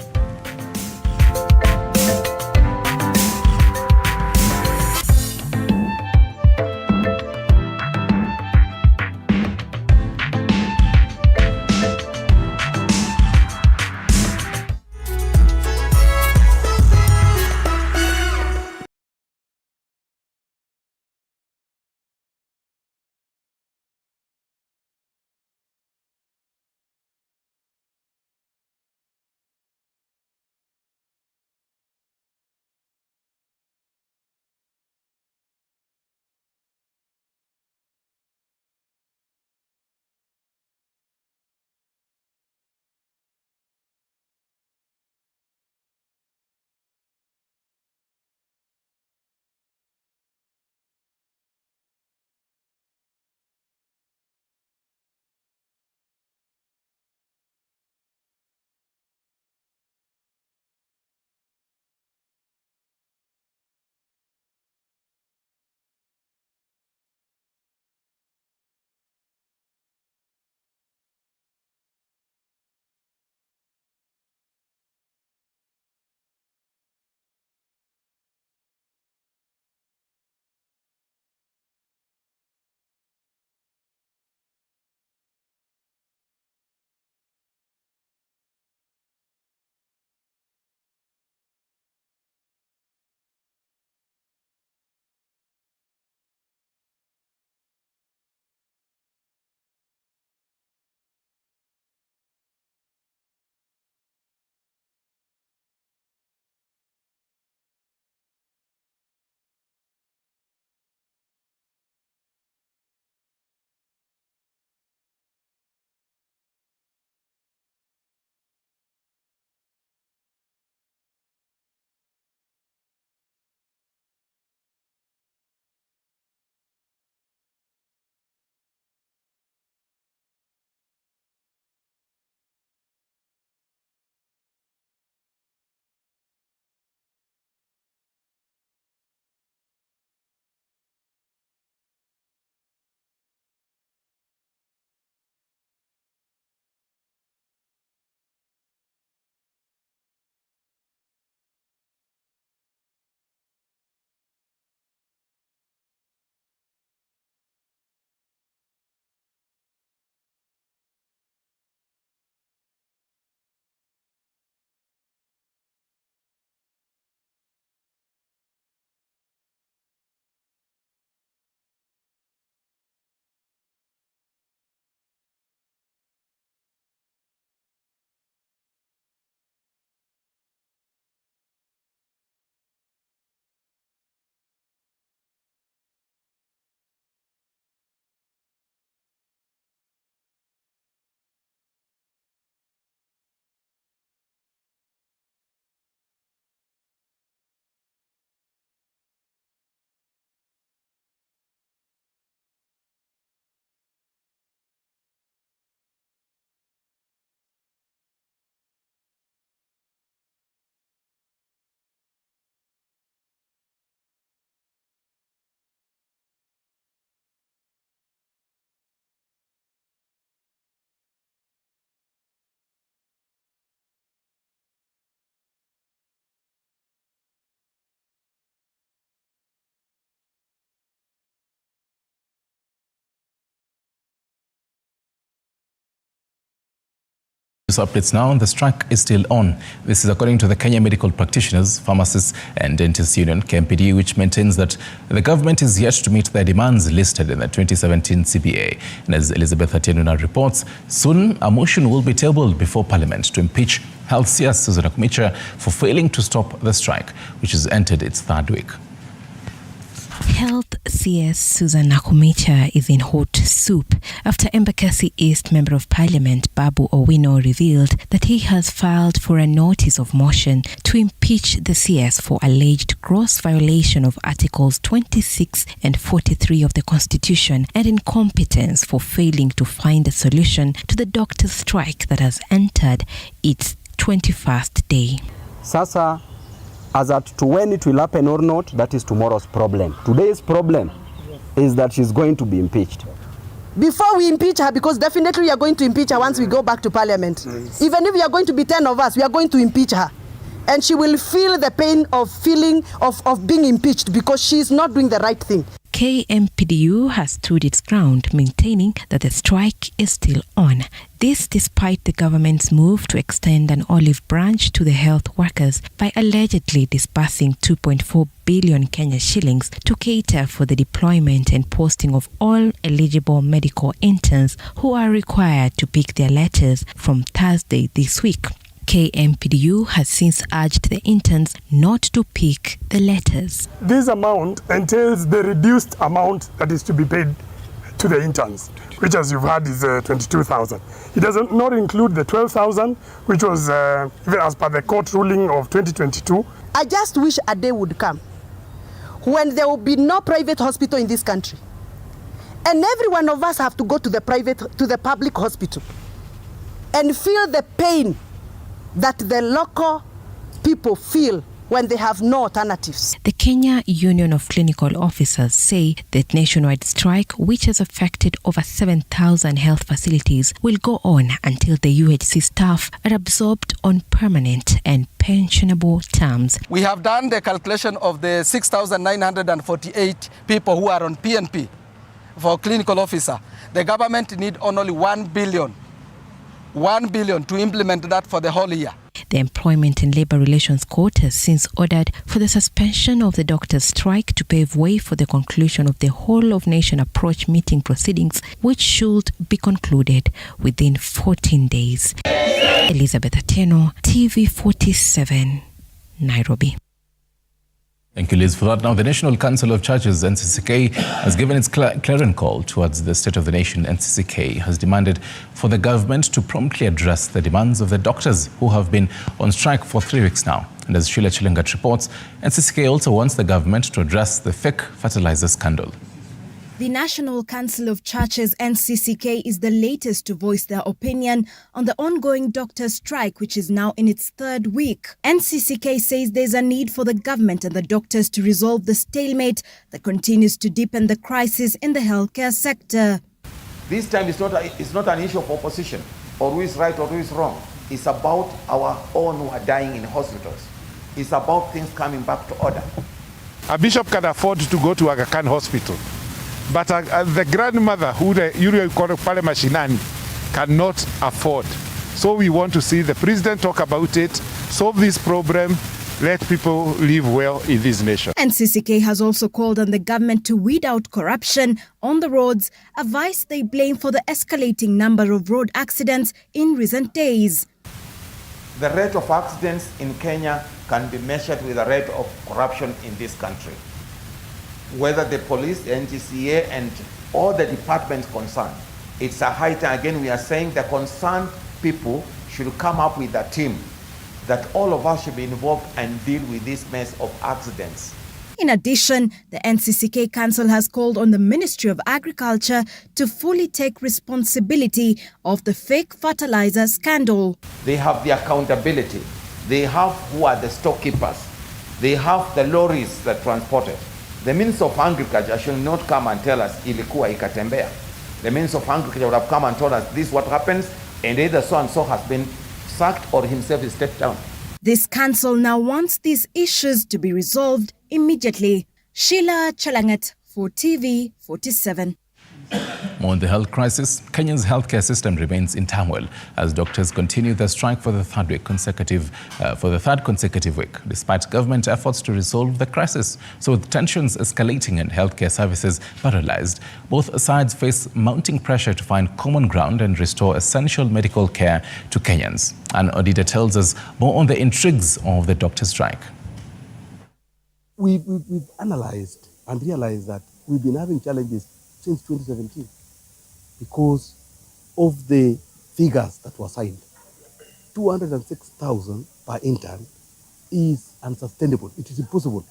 Updates now. The strike is still on. This is according to the Kenya Medical Practitioners, Pharmacists and Dentists Union, KMPDU, which maintains that the government is yet to meet their demands listed in the 2017 CBA. And as Elizabeth Atieno now reports, soon a motion will be tabled before Parliament to impeach Health CS Susan Nakumicha for failing to stop the strike, which has entered its third week. Health CS Susan Nakumicha is in hot soup after Embakasi East Member of Parliament Babu Owino revealed that he has filed for a notice of motion to impeach the CS for alleged gross violation of Articles 26 and 43 of the Constitution and incompetence for failing to find a solution to the doctors' strike that has entered its 21st day. Sasa, as at to when it will happen or not, that is tomorrow's problem. Today's problem is that she's going to be impeached. Before we impeach her, because definitely we are going to impeach her once we go back to Parliament. Even if we are going to be 10 of us, we are going to impeach her. And she will feel the pain of being impeached because she is not doing the right thing. KMPDU has stood its ground, maintaining that the strike is still on. This despite the government's move to extend an olive branch to the health workers by allegedly disbursing 2.4 billion Kenya shillings to cater for the deployment and posting of all eligible medical interns who are required to pick their letters from Thursday this week. KMPDU has since urged the interns not to pick the letters. This amount entails the reduced amount that is to be paid to the interns, which as you've heard is 22,000. It does not include the 12,000, which was even as per the court ruling of 2022. I just wish a day would come when there will be no private hospital in this country. And every one of us have to go to the public hospital and feel the pain that the local people feel when they have no alternatives. The Kenya Union of Clinical Officers say that nationwide strike, which has affected over 7,000 health facilities, will go on until the UHC staff are absorbed on permanent and pensionable terms. We have done the calculation of the 6,948 people who are on PNP for clinical officer. The government need only 1 billion to implement that for the whole year. The Employment and Labour Relations Court has since ordered for the suspension of the doctors' strike to pave way for the conclusion of the whole-of-nation approach meeting proceedings, which should be concluded within 14 days. Elizabeth Atieno, TV47, Nairobi. Thank you, Liz, for that. Now, the National Council of Churches, NCCK, has given its clarion call towards the State of the Nation. NCCK has demanded for the government to promptly address the demands of the doctors who have been on strike for 3 weeks now. And as Sheila Chilengat reports, NCCK also wants the government to address the fake fertilizer scandal. The National Council of Churches, NCCK, is the latest to voice their opinion on the ongoing doctors' strike, which is now in its third week. NCCK says there's a need for the government and the doctors to resolve the stalemate that continues to deepen the crisis in the healthcare sector. This time it's not an issue of opposition or who is right or who is wrong. It's about our own who are dying in hospitals. It's about things coming back to order. A bishop can afford to go to Aga Khan Hospital, but the grandmother who the pale mashinani cannot afford. So we want to see the president talk about it, solve this problem, let people live well in this nation. NCCK has also called on the government to weed out corruption on the roads, a vice they blame for the escalating number of road accidents in recent days. The rate of accidents in Kenya can be measured with the rate of corruption in this country. Whether the police, the NGCA, and all the departments concerned, it's a high time. Again, we are saying the concerned people should come up with a team that all of us should be involved and deal with this mess of accidents. In addition, the NCCK Council has called on the Ministry of Agriculture to fully take responsibility of the fake fertilizer scandal. They have the accountability. They have who are the storekeepers. They have the lorries that transport it. The Minister of Agriculture should not come and tell us ilikuwa ikatembea. The Minister of Agriculture would have come and told us this is what happens, and either so and so has been sacked or himself is stepped down. This council now wants these issues to be resolved immediately. Sheila Chilengat for TV47. More on the health crisis. Kenya's healthcare system remains in turmoil as doctors continue their strike for the third consecutive week, despite government efforts to resolve the crisis. So with tensions escalating and healthcare services paralyzed, both sides face mounting pressure to find common ground and restore essential medical care to Kenyans. And Odida tells us more on the intrigues of the doctor strike. We've analyzed and realized that we've been having challenges since 2017 because of the figures that were signed. 206,000 per intern is unsustainable. It is impossible.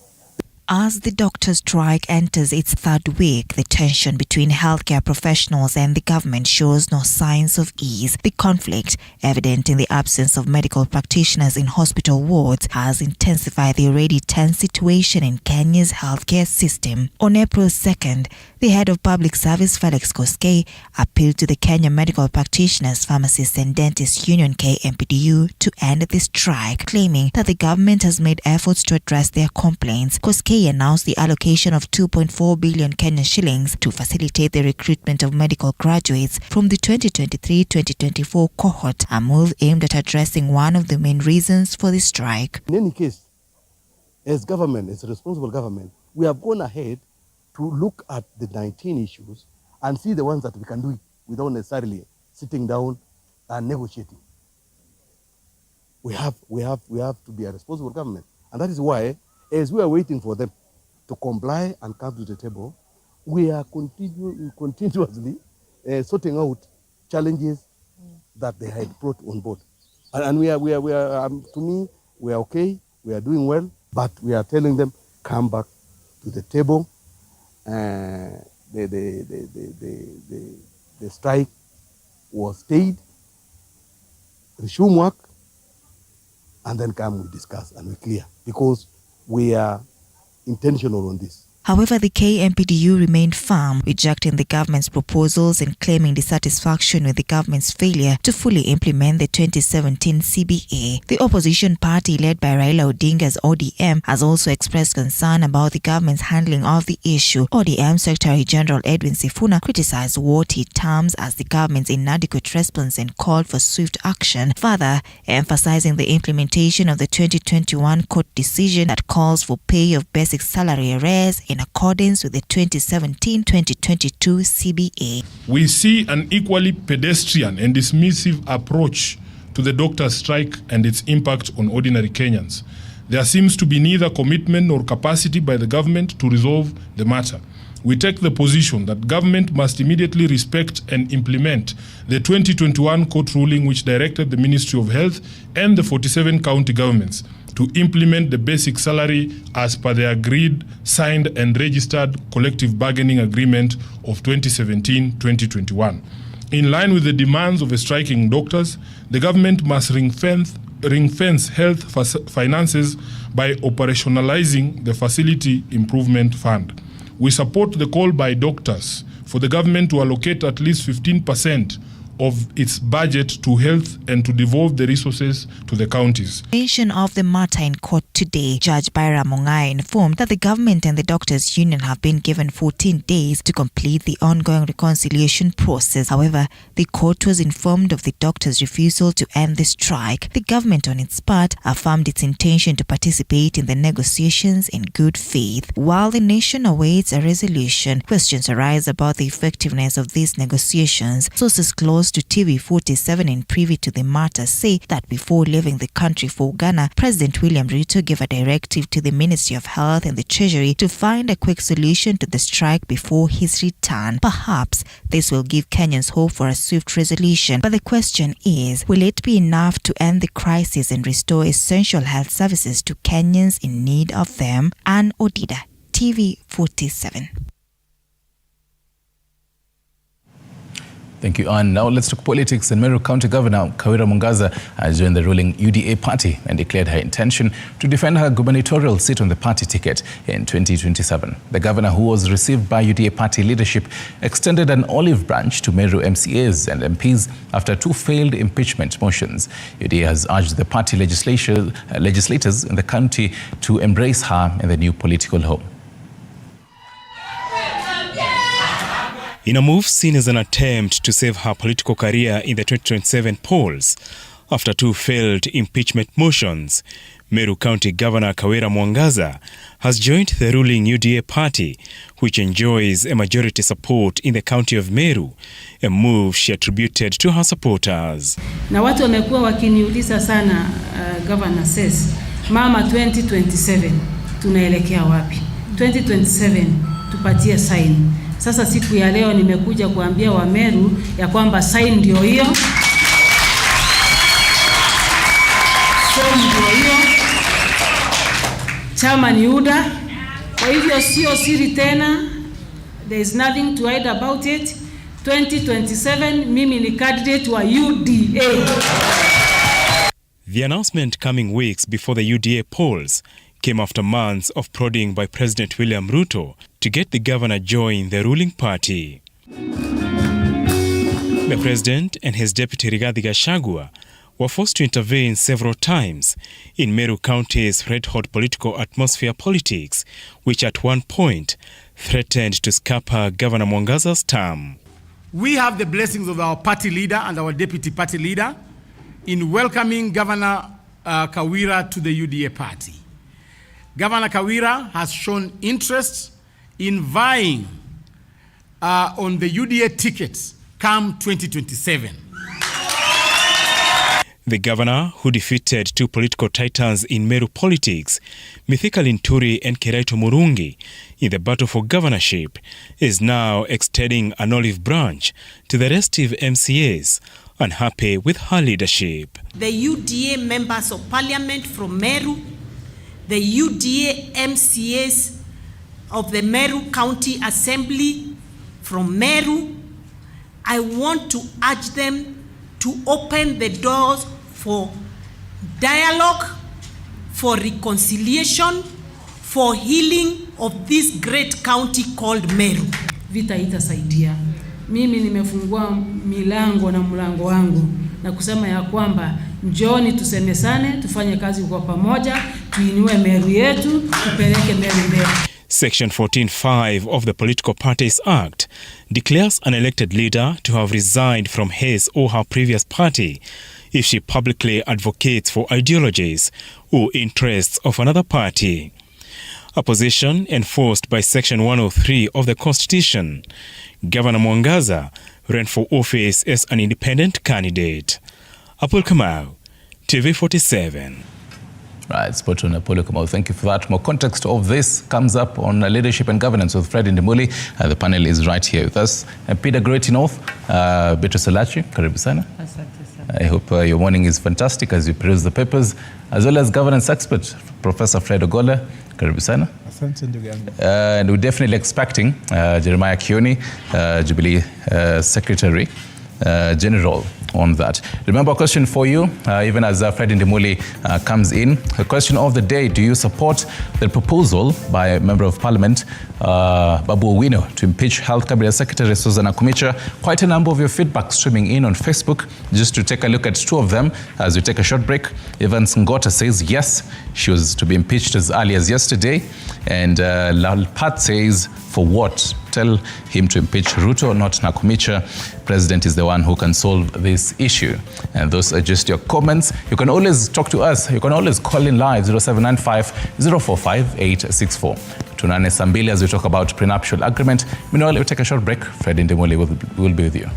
As the doctor strike enters its third week, the tension between healthcare professionals and the government shows no signs of ease. The conflict, evident in the absence of medical practitioners in hospital wards, has intensified the already tense situation in Kenya's healthcare system. On April 2nd, the head of public service, Felix Koskei, appealed to the Kenya Medical Practitioners, Pharmacists and Dentists Union KMPDU to end the strike, claiming that the government has made efforts to address their complaints. Koskei announced the allocation of 2.4 billion Kenyan shillings to facilitate the recruitment of medical graduates from the 2023-2024 cohort, a move aimed at addressing one of the main reasons for the strike. In any case, as government, as a responsible government, we have gone ahead to look at the 19 issues and see the ones that we can do without necessarily sitting down and negotiating. We have to be a responsible government, and that is why, as we are waiting for them to comply and come to the table, we are continuously sorting out challenges that they had brought on board. And we are to me, we are okay, we are doing well, but we are telling them, come back to the table. The strike was stayed, resume work, and then come we discuss and we clear, because we are intentional on this. However, the KMPDU remained firm, rejecting the government's proposals and claiming dissatisfaction with the government's failure to fully implement the 2017 CBA. The opposition party, led by Raila Odinga's ODM, has also expressed concern about the government's handling of the issue. ODM Secretary General Edwin Sifuna criticized what he terms as the government's inadequate response and called for swift action, further emphasizing the implementation of the 2021 court decision that calls for pay of basic salary arrears in accordance with the 2017-2022 CBA. We see an equally pedestrian and dismissive approach to the doctor's strike and its impact on ordinary Kenyans. There seems to be neither commitment nor capacity by the government to resolve the matter. We take the position that government must immediately respect and implement the 2021 court ruling which directed the Ministry of Health and the 47 county governments to implement the basic salary as per the agreed, signed and registered collective bargaining agreement of 2017-2021. In line with the demands of the striking doctors, the government must ring-fence health finances by operationalizing the Facility Improvement Fund. We support the call by doctors for the government to allocate at least 15% of its budget to health and to devolve the resources to the counties. Mention of the matter in court today, Judge Baira Mungai informed that the government and the doctors' union have been given 14 days to complete the ongoing reconciliation process. However, the court was informed of the doctors' refusal to end the strike. The government, on its part, affirmed its intention to participate in the negotiations in good faith. While the nation awaits a resolution, questions arise about the effectiveness of these negotiations. Sources close to TV47 and privy to the matter say that before leaving the country for Ghana, President William Ruto gave a directive to the Ministry of Health and the Treasury to find a quick solution to the strike before his return. Perhaps this will give Kenyans hope for a swift resolution, but the question is, will it be enough to end the crisis and restore essential health services to Kenyans in need of them? Ann Odida, TV47. Thank you, Anne. Now let's talk politics. And Meru County Governor Kawira Mwangaza has joined the ruling UDA party and declared her intention to defend her gubernatorial seat on the party ticket in 2027. The governor, who was received by UDA party leadership, extended an olive branch to Meru MCAs and MPs after two failed impeachment motions. UDA has urged the party legislators in the county to embrace her in the new political home. in a move seen as an attempt to save her political career in the 2027 polls. After 2 failed impeachment motions, Meru County Governor Kawira Mwangaza has joined the ruling UDA party, which enjoys a majority support in the county of Meru, a move she attributed to her supporters. Na watu wamekuwa wakiniuliza sana, Governor says, mama 2027 tunaelekea wapi? 2027 tupatie sign. Sasa siku ya leo nimekuja kuambia wa Meru ya kwamba sign ndio hiyo. Chama ni UDA. Kwa hivyo sio siri tena. There is nothing to hide about it. 2027 mimi ni candidate wa UDA. The announcement coming weeks before the UDA polls came after months of prodding by President William Ruto to get the governor join the ruling party. The president and his deputy Rigathi Gachagua were forced to intervene several times in Meru County's red-hot political atmosphere politics, which at one point threatened to scupper Governor Mwangaza's term. We have the blessings of our party leader and our deputy party leader in welcoming Governor Kawira to the UDA party. Governor Kawira has shown interest in vying on the UDA tickets come 2027. The governor, who defeated 2 political titans in Meru politics, Mithika Linturi and Kiraito Murungi, in the battle for governorship, is now extending an olive branch to the restive MCAs, unhappy with her leadership. The UDA members of parliament from Meru, the UDA MCAs of the Meru County Assembly from Meru, I want to urge them to open the doors for dialogue, for reconciliation, for healing of this great county called Meru. Vita itasaidia. Mimi nimefungua milango na mlango wangu na kusema ya kwamba njoni tusemesane, tufanye kazi kwa pamoja, tuinue Meru yetu, tupeleke Meru mbele. Section 14(5) of the Political Parties Act declares an elected leader to have resigned from his or her previous party if she publicly advocates for ideologies or interests of another party. A position enforced by Section 103 of the Constitution. Governor Mwangaza ran for office as an independent candidate. Apol Kamau, TV47. Right, spot on, Apollo Kamau. Thank you for that. More context of this comes up on leadership and governance with Fred Ndimuli. The panel is right here with us. Peter Great North, Beatrice Elachi, karibu sana. I hope your morning is fantastic as you peruse the papers, as well as governance expert, Professor Fred Ogola, karibu sana. And we're definitely expecting Jeremiah Kioni, Jubilee Secretary General, on that. Remember, a question for you, even as Fred Ndimuli comes in. The question of the day: do you support the proposal by a Member of Parliament, Babu Owino, to impeach Health Cabinet Secretary Susan Akumicha? Quite a number of your feedback streaming in on Facebook. Just to take a look at 2 of them as we take a short break. Evans Ngota says yes, she was to be impeached as early as yesterday. And Lalpat says, for what? Tell him to impeach Ruto, not Nakumicha. President is the one who can solve this issue. And those are just your comments. You can always talk to us. You can always call in live 0795 045 864. Tunane Sambili as we talk about prenuptial agreement. Meanwhile, we'll take a short break. Fred Ndimuli will be with you.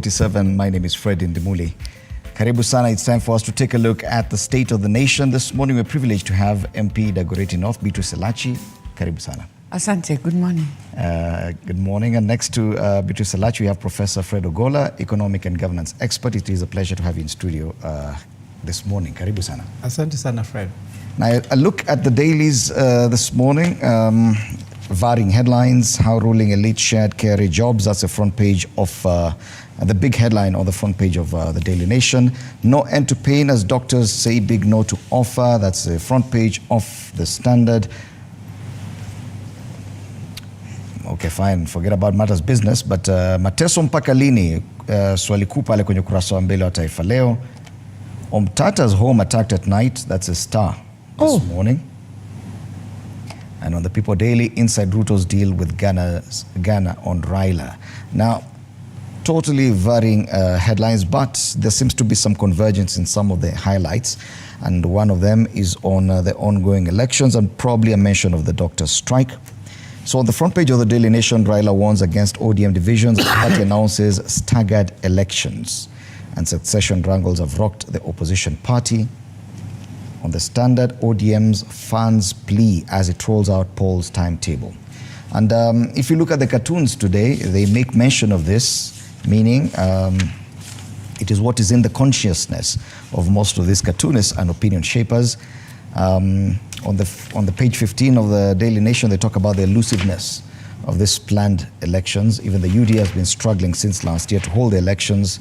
TV47. My name is Fred Indimuli. Karibu sana. It's time for us to take a look at the state of the nation. This morning we're privileged to have MP Dagoretti North, Beatrice Elachi. Karibu sana. Asante, good morning. Good morning. And next to Beatrice Elachi, we have Professor Fred Ogola, economic and governance expert. It is a pleasure to have you in studio this morning. Karibu sana. Asante sana, Fred. Now, a look at the dailies this morning. Varying headlines, how ruling elite shared carry jobs. That's the front page of the big headline on the front page of the Daily Nation. No end to pain as doctors say big no to offer. That's the front page of the Standard. Okay, fine, forget about matters business, but mateso mpaka lini? Swali kuu pale kwenye ukurasa wa mbele wa Taifa Leo. Omtata's home attacked at night. That's a Star this morning. And on the People Daily, inside Ruto's deal with Ghana on Raila. Now, totally varying headlines, but there seems to be some convergence in some of the highlights. And one of them is on the ongoing elections and probably a mention of the doctor's strike. So on the front page of the Daily Nation, Raila warns against ODM divisions. The party announces staggered elections. And succession wrangles have rocked the opposition party. On the Standard, ODM's fans plea as it rolls out polls timetable. And if you look at the cartoons today, they make mention of this, meaning it is what is in the consciousness of most of these cartoonists and opinion shapers. On the page 15 of the Daily Nation, they talk about the elusiveness of this planned elections. Even the UD has been struggling since last year to hold the elections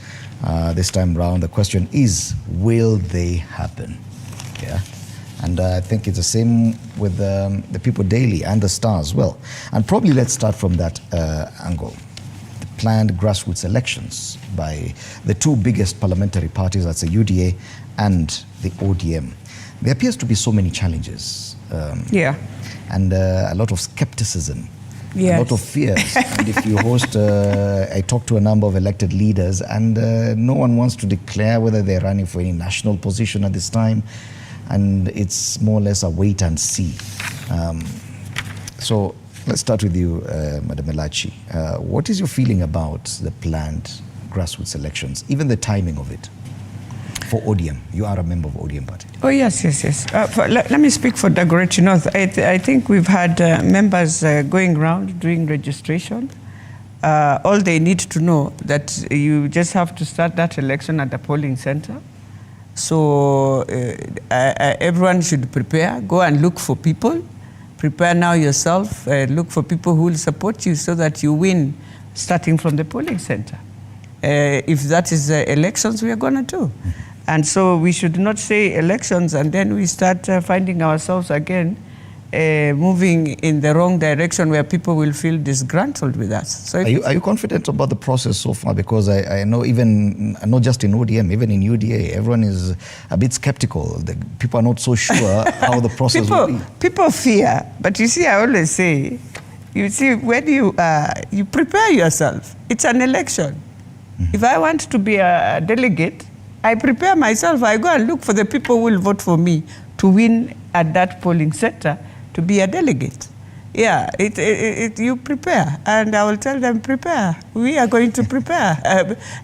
this time round. The question is, will they happen? Yeah. And I think it's the same with the People Daily and the Star as well. And probably let's start from that angle. The planned grassroots elections by the two biggest parliamentary parties, that's the UDA and the ODM. There appears to be so many challenges. And a lot of skepticism. Yes. A lot of fears. And if you host, I talked to a number of elected leaders, and no one wants to declare whether they're running for any national position at this time. And it's more or less a wait and see. So let's start with you, Madam Elachi. What is your feeling about the planned grassroots elections, even the timing of it? For ODM, you are a member of ODM party. Oh, yes. Let me speak for Dagoretti North. I think we've had members going around doing registration. All they need to know that you just have to start that election at the polling center. So everyone should prepare, go and look for people. Prepare now yourself, look for people who will support you so that you win starting from the polling center. If that is elections, we are going to do. And so we should not say elections and then we start finding ourselves again moving in the wrong direction where people will feel disgruntled with us. So are you confident about the process so far? Because I know even, not just in ODM, even in UDA, everyone is a bit skeptical. People are not so sure how the process will be. People fear, but you see, I always say, you see, when you prepare yourself, it's an election. Mm-hmm. If I want to be a delegate, I prepare myself. I go and look for the people who will vote for me to win at that polling center to be a delegate. Yeah, you prepare. And I will tell them, prepare. We are going to prepare.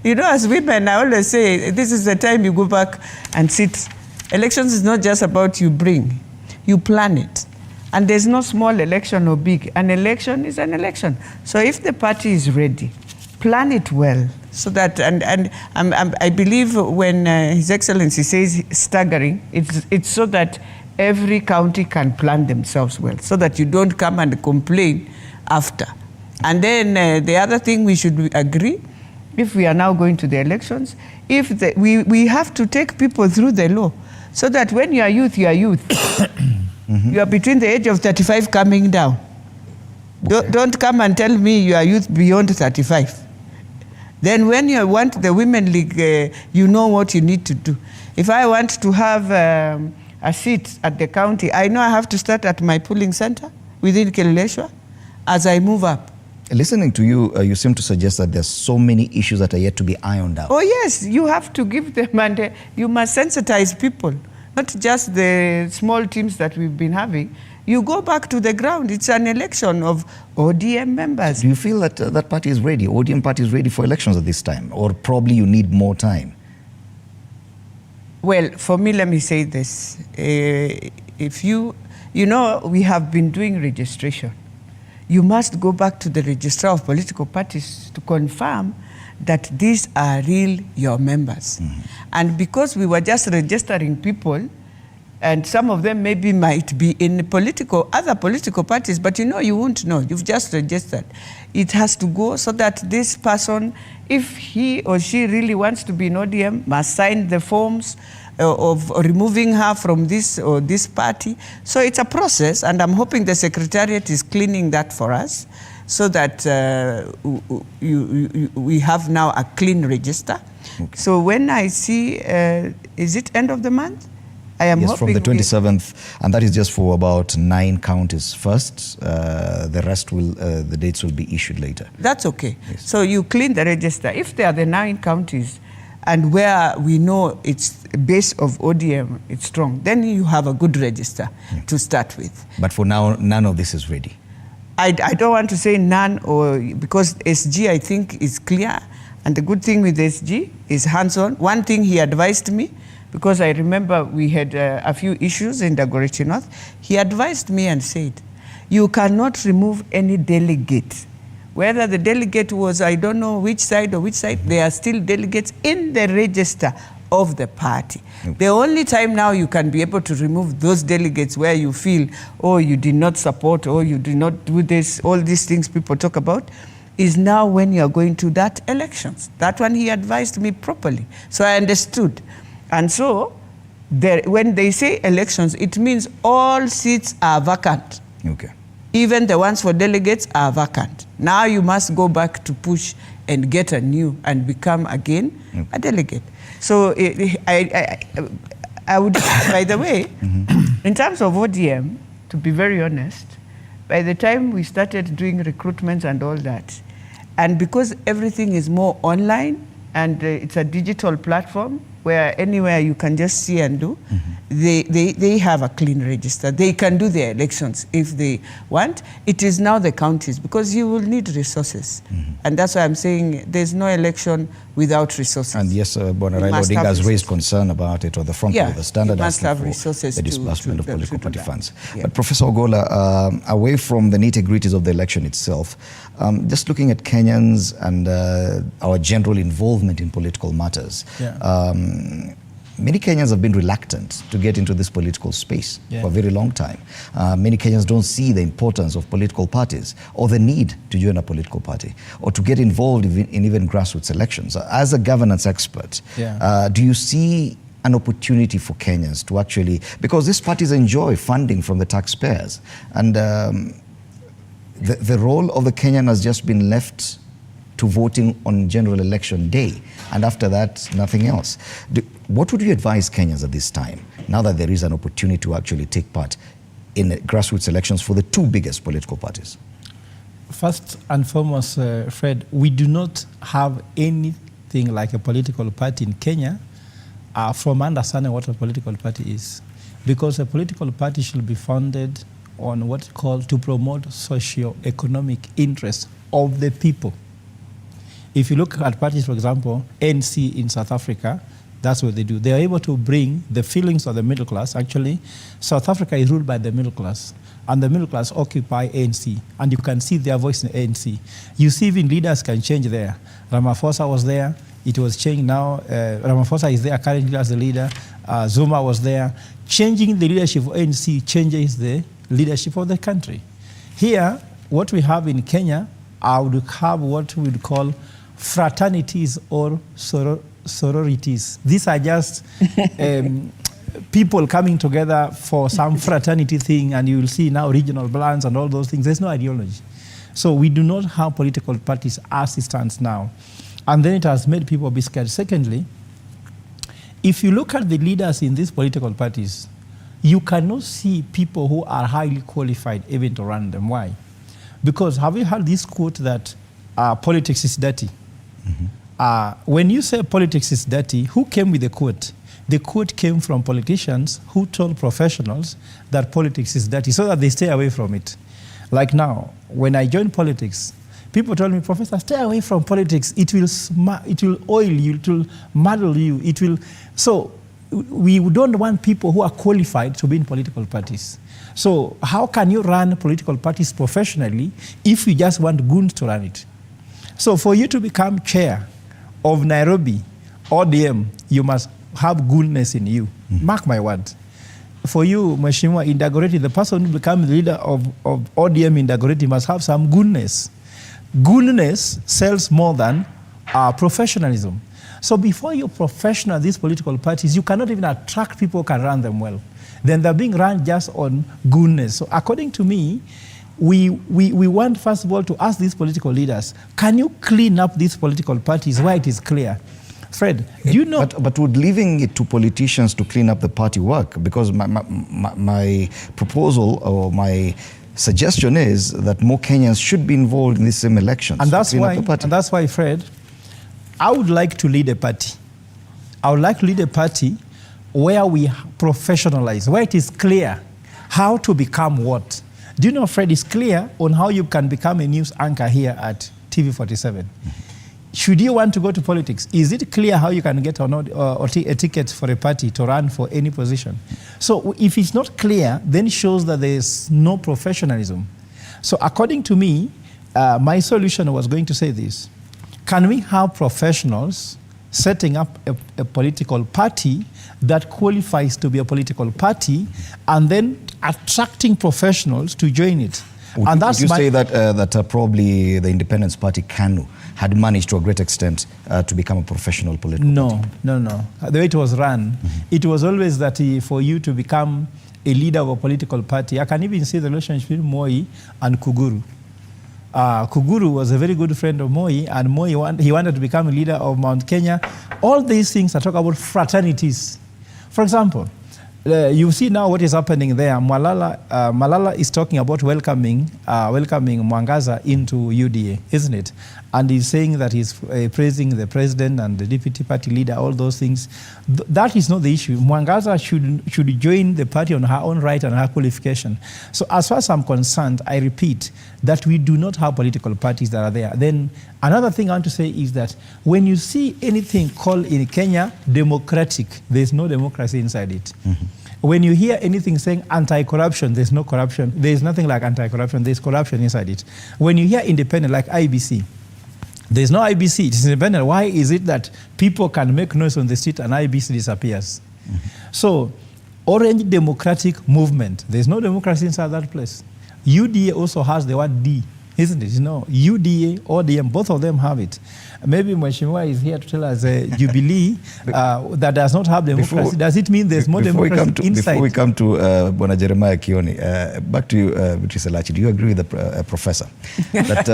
As women, I always say, this is the time you go back and sit. Elections is not just about you bring. You plan it. And there's no small election or big. An election is an election. So if the party is ready, plan it well. So that, and I believe when His Excellency says staggering, it's so that every county can plan themselves well, so that you don't come and complain after. And then the other thing we should agree, if we are now going to the elections, we have to take people through the law, so that when you are youth, you are youth. Mm-hmm. You are between the age of 35 coming down. Okay. Don't come and tell me you are youth beyond 35. Then when you want the Women League, you know what you need to do. If I want to have a seat at the county, I know I have to start at my polling center within Kileleshwa as I move up. Listening to you, you seem to suggest that there's so many issues that are yet to be ironed out. Oh yes, you have to give them, and you must sensitize people. Not just the small teams that we've been having. You go back to the ground. It's an election of ODM members. Do you feel that that party is ready, ODM party is ready for elections at this time? Or probably you need more time? Well, for me, let me say this. If you know, we have been doing registration. You must go back to the registrar of political parties to confirm that these are real your members. And because we were just registering people, and some of them maybe might be in other political parties, but you won't know. You've just registered. It has to go so that this person, if he or she really wants to be in ODM, must sign the forms of removing her from this or this party. So it's a process, and I'm hoping the Secretariat is cleaning that for us so that we have now a clean register. Okay. So when I see, is it end of the month? I am yes, hoping from the 27th, and that is just for about 9 counties first. The rest will, the dates will be issued later. That's okay. Yes. So you clean the register. If there are the 9 counties, and where we know it's base of ODM, it's strong, then you have a good register to start with. But for now, none of this is ready. I don't want to say none, because SG, I think, is clear. And the good thing with SG is hands-on. One thing he advised me, because I remember we had a few issues in Dagoretti North, he advised me and said, you cannot remove any delegate. Whether the delegate was, I don't know which side or which side, there are still delegates in the register of the party. Okay. The only time now you can be able to remove those delegates where you feel, oh, you did not support, or you did not do this, all these things people talk about, is now when you are going to that elections. That one he advised me properly. So I understood. And so when they say elections, it means all seats are vacant. Okay. Even the ones for delegates are vacant. Now you must go back to push and get a new and become again a delegate. So I would, by the way, in terms of ODM, to be very honest, by the time we started doing recruitments and all that, and because everything is more online and it's a digital platform where anywhere you can just see and do, they have a clean register. They can do their elections if they want. It is now the counties, because you will need resources. And that's why I'm saying there's no election without resources. And yes, Raila Odinga has raised concern about it, or the front of the Standard must have for resources the disbursement of political party funds. Yeah. But Professor Ogola, away from the nitty-gritties of the election itself, just looking at Kenyans and our general involvement in political matters, many Kenyans have been reluctant to get into this political space for a very long time. Many Kenyans don't see the importance of political parties or the need to join a political party or to get involved in even grassroots elections. As a governance expert, do you see an opportunity for Kenyans to actually, because these parties enjoy funding from the taxpayers, and the role of the Kenyan has just been left to voting on general election day, and after that, nothing else. What would you advise Kenyans at this time, now that there is an opportunity to actually take part in grassroots elections for the 2 biggest political parties? First and foremost, Fred, we do not have anything like a political party in Kenya from understanding what a political party is. Because a political party should be founded on what's called to promote socio-economic interests of the people. If you look at parties, for example, ANC in South Africa, that's what they do. They are able to bring the feelings of the middle class. Actually, South Africa is ruled by the middle class, and the middle class occupy ANC, and you can see their voice in ANC. You see even leaders can change there. Ramaphosa was there. It was changed now. Ramaphosa is there currently as the leader. Zuma was there. Changing the leadership of ANC changes the leadership of the country. Here, what we have in Kenya, I would have what we would call fraternities or sororities. These are just people coming together for some fraternity thing, and you will see now regional plans and all those things. There's no ideology. So we do not have political parties as it stands now. And then it has made people be scared. Secondly, if you look at the leaders in these political parties, you cannot see people who are highly qualified even to run them. Why? Because have you heard this quote that politics is dirty? When you say politics is dirty, who came with the quote? The quote came from politicians who told professionals that politics is dirty so that they stay away from it. Like now, when I joined politics, people told me, Professor, stay away from politics. It will oil you, it will muddle you. So we don't want people who are qualified to be in political parties. So how can you run political parties professionally if you just want goons to run it? So for you to become chair of Nairobi ODM, you must have goodness in you. Mark my words. For you, Mheshimiwa Indagoreti, the person who becomes the leader of ODM Indagoreti must have some goodness. Goodness sells more than professionalism. So before you're professional, these political parties, you cannot even attract people who can run them well. Then they're being run just on goodness. So according to me, we want, first of all, to ask these political leaders, can you clean up these political parties where it is clear? Fred, do you know? But would leaving it to politicians to clean up the party work? Because my proposal or my suggestion is that more Kenyans should be involved in these same elections. And that's why, Fred, I would like to lead a party. I would like to lead a party where we professionalize, where it is clear how to become what. Do you know, Fred, it's clear on how you can become a news anchor here at TV47. Should you want to go to politics, is it clear how you can get a ticket for a party to run for any position? So if it's not clear, then it shows that there is no professionalism. So according to me, my solution was going to say this. Can we have professionals setting up a political party that qualifies to be a political party and then attracting professionals to join it? Would you say that probably the Independence Party, KANU, had managed to a great extent to become a professional political party? No. The way it was run, it was always that for you to become a leader of a political party, I can even see the relationship between Moi and Kuguru. Kuguru was a very good friend of Moi, and Moi he wanted to become a leader of Mount Kenya. All these things are talk about fraternities. For example, you see now what is happening there. Malala is talking about welcoming Mwangaza into UDA, isn't it? And he's saying that he's praising the president and the deputy party leader, all those things. That is not the issue. Mwangaza should join the party on her own right and her qualification. So as far as I'm concerned, I repeat that we do not have political parties that are there. Then another thing I want to say is that when you see anything called in Kenya democratic, there's no democracy inside it. When you hear anything saying anti-corruption, there's no corruption. There's nothing like anti-corruption. There's corruption inside it. When you hear independent, like IBC, there's no IBC. It's independent. Why is it that people can make noise on the street and IBC disappears? So, Orange Democratic Movement, there's no democracy inside that place. UDA also has the word D, isn't it? You know, UDA, ODM, both of them have it. Maybe Mheshimiwa is here to tell us Jubilee that does not have democracy. Does it mean there's more democracy inside? Before we come to Bwana Jeremiah Kioni, back to you, Beatrice Elachi. Do you agree with the professor that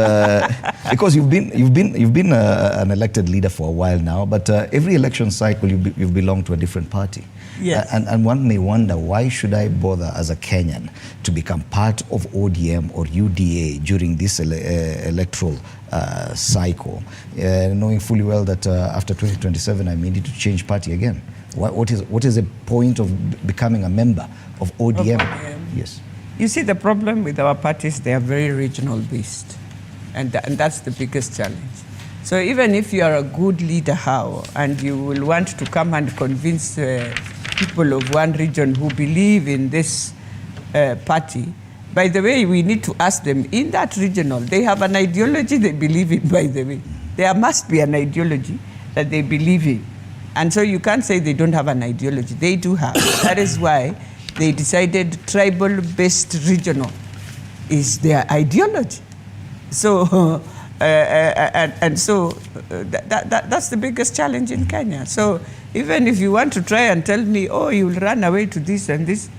because you've been an elected leader for a while now, but every election cycle you've belonged to a different party? Yes. And one may wonder, why should I bother as a Kenyan to become part of ODM or UDA during this electoral cycle, knowing fully well that after 2027 I may need to change party again? What is the point of becoming a member of ODM? Yes. You see, the problem with our parties, they are very regional based, and that's the biggest challenge. So even if you are a good leader, and you will want to come and convince people of one region who believe in this party, by the way, we need to ask them, in that regional, they have an ideology they believe in, by the way. There must be an ideology that they believe in. And so you can't say they don't have an ideology. They do have. That is why they decided tribal-based regional is their ideology. So, that's the biggest challenge in Kenya. So even if you want to try and tell me, oh, you will run away to this and this,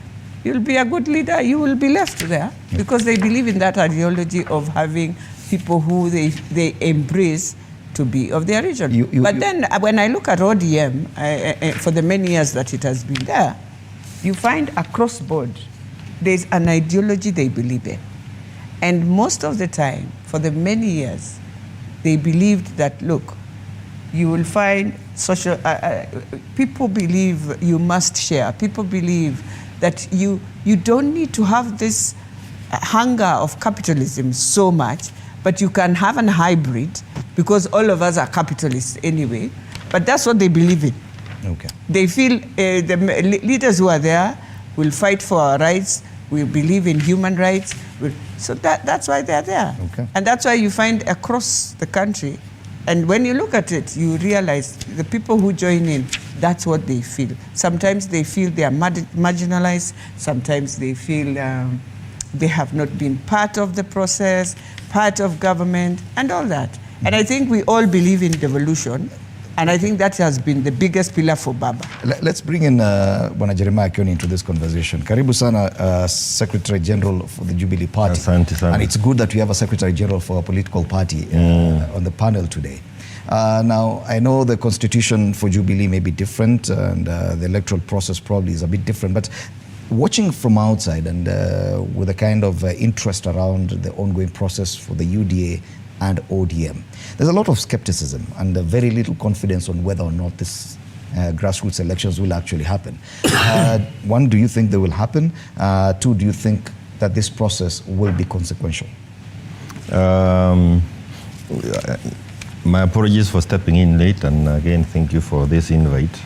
you'll be a good leader, you will be left there because they believe in that ideology of having people who they embrace to be of their region. Then when I look at ODM, for the many years that it has been there, you find across board, there's an ideology they believe in. And most of the time, for the many years, they believed that, look, you will find social, people believe you must share. People believe that you don't need to have this hunger of capitalism so much, but you can have an hybrid because all of us are capitalists anyway. But that's what they believe in. Okay. They feel the leaders who are there will fight for our rights. We believe in human rights. So that's why they're there. Okay. And that's why you find across the country. And when you look at it, you realize the people who join in, that's what they feel. Sometimes they feel they are marginalized. Sometimes they feel they have not been part of the process, part of government, and all that. And I think we all believe in devolution. And I think that has been the biggest pillar for BAMBA. Let's bring in Bwana Jeremiah Kioni into this conversation. Karibu sana, Secretary General for the Jubilee Party. Asante sana. And it's good that we have a Secretary General for a political party on the panel today. Now, I know the constitution for Jubilee may be different and the electoral process probably is a bit different, but watching from outside and with a kind of interest around the ongoing process for the UDA and ODM, there's a lot of skepticism and very little confidence on whether or not this grassroots elections will actually happen. One, do you think they will happen? Two, do you think that this process will be consequential? My apologies for stepping in late, and again, thank you for this invite.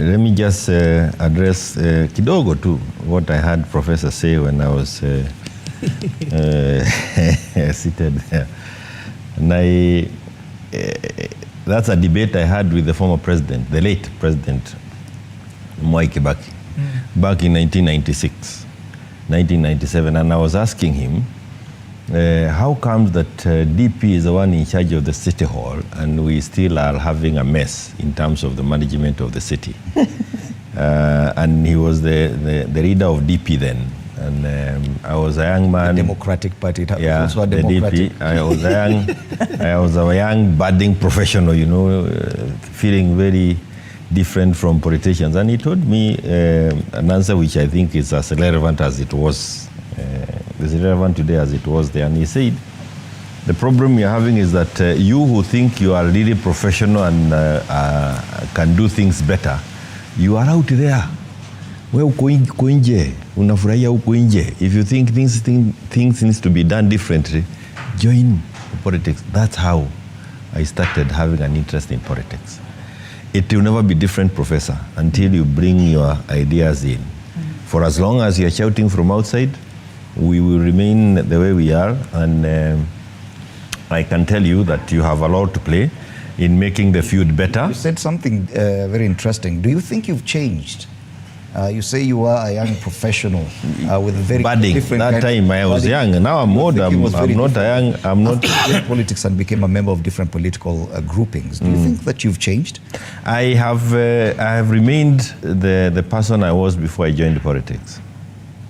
Let me just address kidogo too what I heard Professor say when I was seated there. And that's a debate I had with the former president, the late president, Mwai Kibaki, back in 1996, 1997. And I was asking him, how comes that DP is the one in charge of the city hall and we still are having a mess in terms of the management of the city? And he was the leader of DP then. And I was a young man. The Democratic Party. Yeah, also a the Democratic. DP. I was a young budding professional, you know, feeling very different from politicians. And he told me an answer which I think is as relevant as it was, as relevant today as it was there. And he said, the problem you're having is that you who think you are really professional and can do things better, you are out there. Wewe uko nje, unafurahia uko nje. If you think things needs to be done differently, join politics. That's how I started having an interest in politics. It will never be different, Professor, until you bring your ideas in. For as long as you're shouting from outside, we will remain the way we are. And I can tell you that you have a lot to play in making the feud better. You said something very interesting. Do you think you've changed? You say you are a young professional with a very different that time I was young. Now I'm old. I'm not a young. I'm not. After politics and became a member of different political groupings. Do you think that you've changed? I have remained the person I was before I joined politics.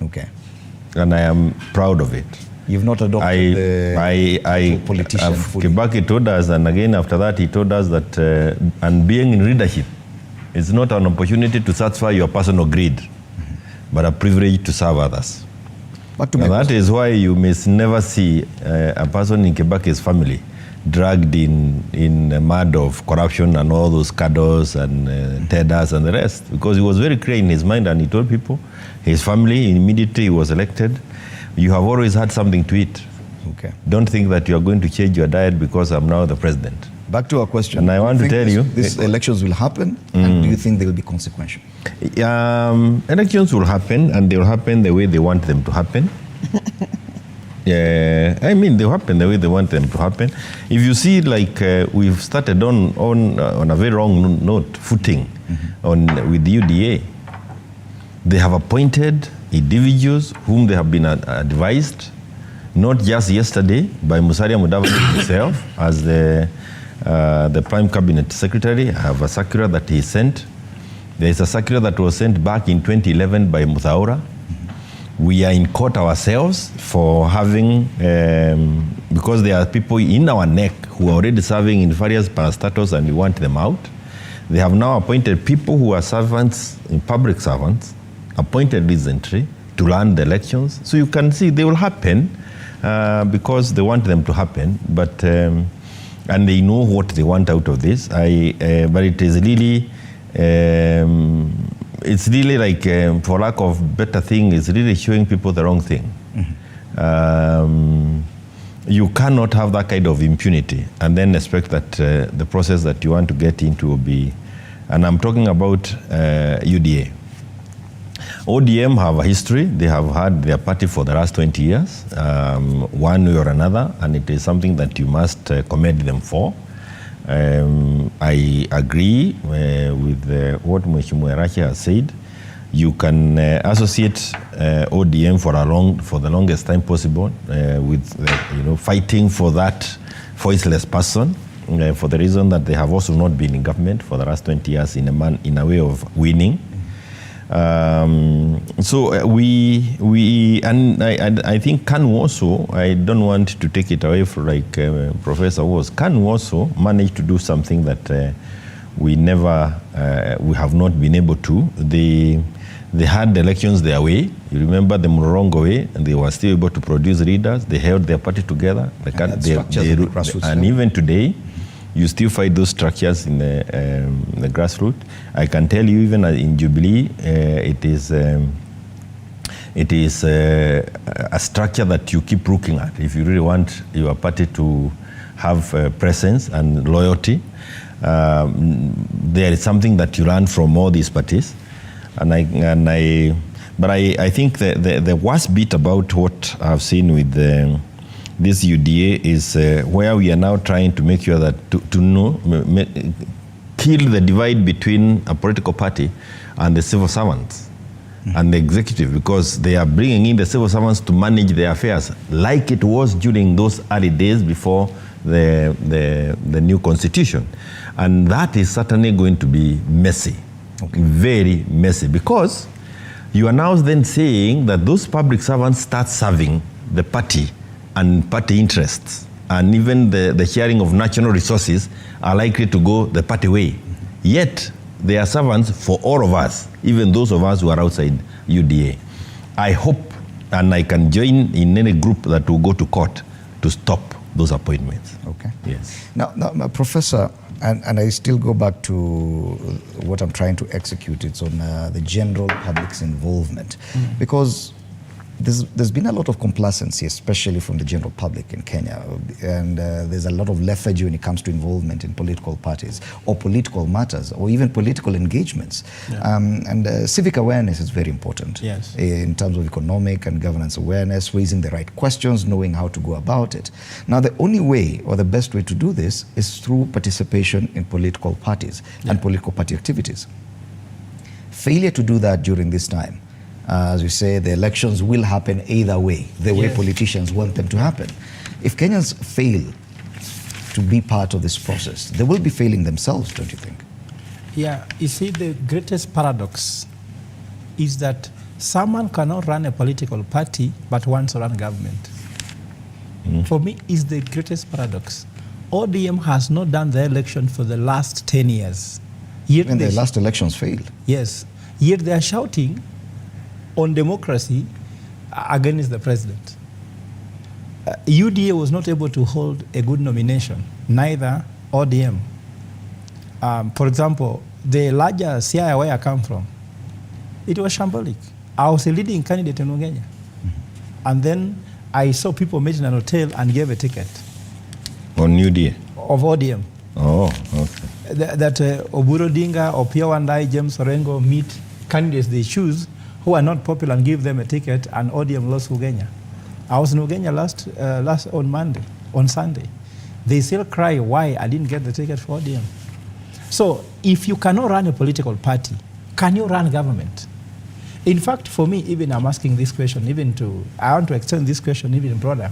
Okay. And I am proud of it. You've not adopted the politician fully. Kibaki told us, and again after that he told us that and being in leadership, it's not an opportunity to satisfy your personal greed, but a privilege to serve others. And that is why you may never see a person in Kibaki's family dragged in a mud of corruption and all those cadres and tedders and the rest, because he was very clear in his mind and he told people, his family, immediately he was elected, you have always had something to eat. Okay. Don't think that you are going to change your diet because I'm now the president. Back to our question. And I want to tell you, these elections will happen, and do you think they will be consequential? Elections will happen, and they will happen the way they want them to happen. I mean, they will happen the way they want them to happen. If you see, like we've started on a very wrong footing with the UDA. They have appointed individuals whom they have been advised, not just yesterday by Musalia Mudavadi himself as the Prime Cabinet Secretary. I have a circular that he sent. There is a circular that was sent back in 2011 by Muthaura. We are in court ourselves for having, because there are people in our neck who are already serving in various parastatus and we want them out. They have now appointed people who are servants, public servants, appointed recently to run the elections. So you can see they will happen because they want them to happen. But and they know what they want out of this. But it is really, it's really like, for lack of better thing, it's really showing people the wrong thing. You cannot have that kind of impunity and then expect that the process that you want to get into will be, and I'm talking about UDA. ODM have a history. They have had their party for the last 20 years, one way or another, and it is something that you must commend them for. I agree with what Mheshimiwa Elachi has said. You can associate ODM for the longest time possible with fighting for that voiceless person, for the reason that they have also not been in government for the last 20 years in a way of winning. So I think KANU also, I don't want to take it away from like Professor was, KANU also managed to do something that we have not been able to. They had the elections their way. You remember the Mlolongo way, and they were still able to produce leaders. They held their party together. And even today, you still find those structures in the grassroots. I can tell you, even in Jubilee, it is a structure that you keep looking at if you really want your party to have presence and loyalty. There is something that you learn from all these parties, but I think the worst bit about what I've seen with this UDA is where we are now trying to make sure that kill the divide between a political party and the civil servants and the executive, because they are bringing in the civil servants to manage their affairs like it was during those early days before the new constitution. And that is certainly going to be messy, very messy, because you are now then saying that those public servants start serving the party and party interests, and even the sharing of national resources are likely to go the party way. Yet, they are servants for all of us, even those of us who are outside UDA. I hope, and I can join in any group that will go to court to stop those appointments. Okay. Yes. Now Professor, and I still go back to what I'm trying to execute. It's on the general public's involvement, because there's been a lot of complacency, especially from the general public in Kenya, and there's a lot of lethargy when it comes to involvement in political parties or political matters or even political engagements. Yeah. And civic awareness is very important. Yes. In terms of economic and governance awareness, raising the right questions, knowing how to go about it. Now, the only way or the best way to do this is through participation in political parties and political party activities. Failure to do that during this time, as we say, the elections will happen either way, the way politicians want them to happen. If Kenyans fail to be part of this process, they will be failing themselves, don't you think? Yeah, you see, the greatest paradox is that someone cannot run a political party but wants to run government. For me, is the greatest paradox. ODM has not done the election for the last 10 years. Yet Even the last elections failed. Yes, yet they are shouting on democracy against the president. UDA was not able to hold a good nomination, neither ODM. For example, the larger CI where I come from, it was shambolic. I was a leading candidate in Uganda. And then I saw people meet in an hotel and gave a ticket. On UDA? Of ODM. Oh, okay. That Oburu Odinga or Pia Wandai, James Orengo meet candidates they choose who are not popular and give them a ticket, and ODM lost Ugenya. I was in Ugenya last on Sunday. They still cry why I didn't get the ticket for ODM. So if you cannot run a political party, can you run government? In fact, for me, even I'm asking this question, I want to extend this question even broader.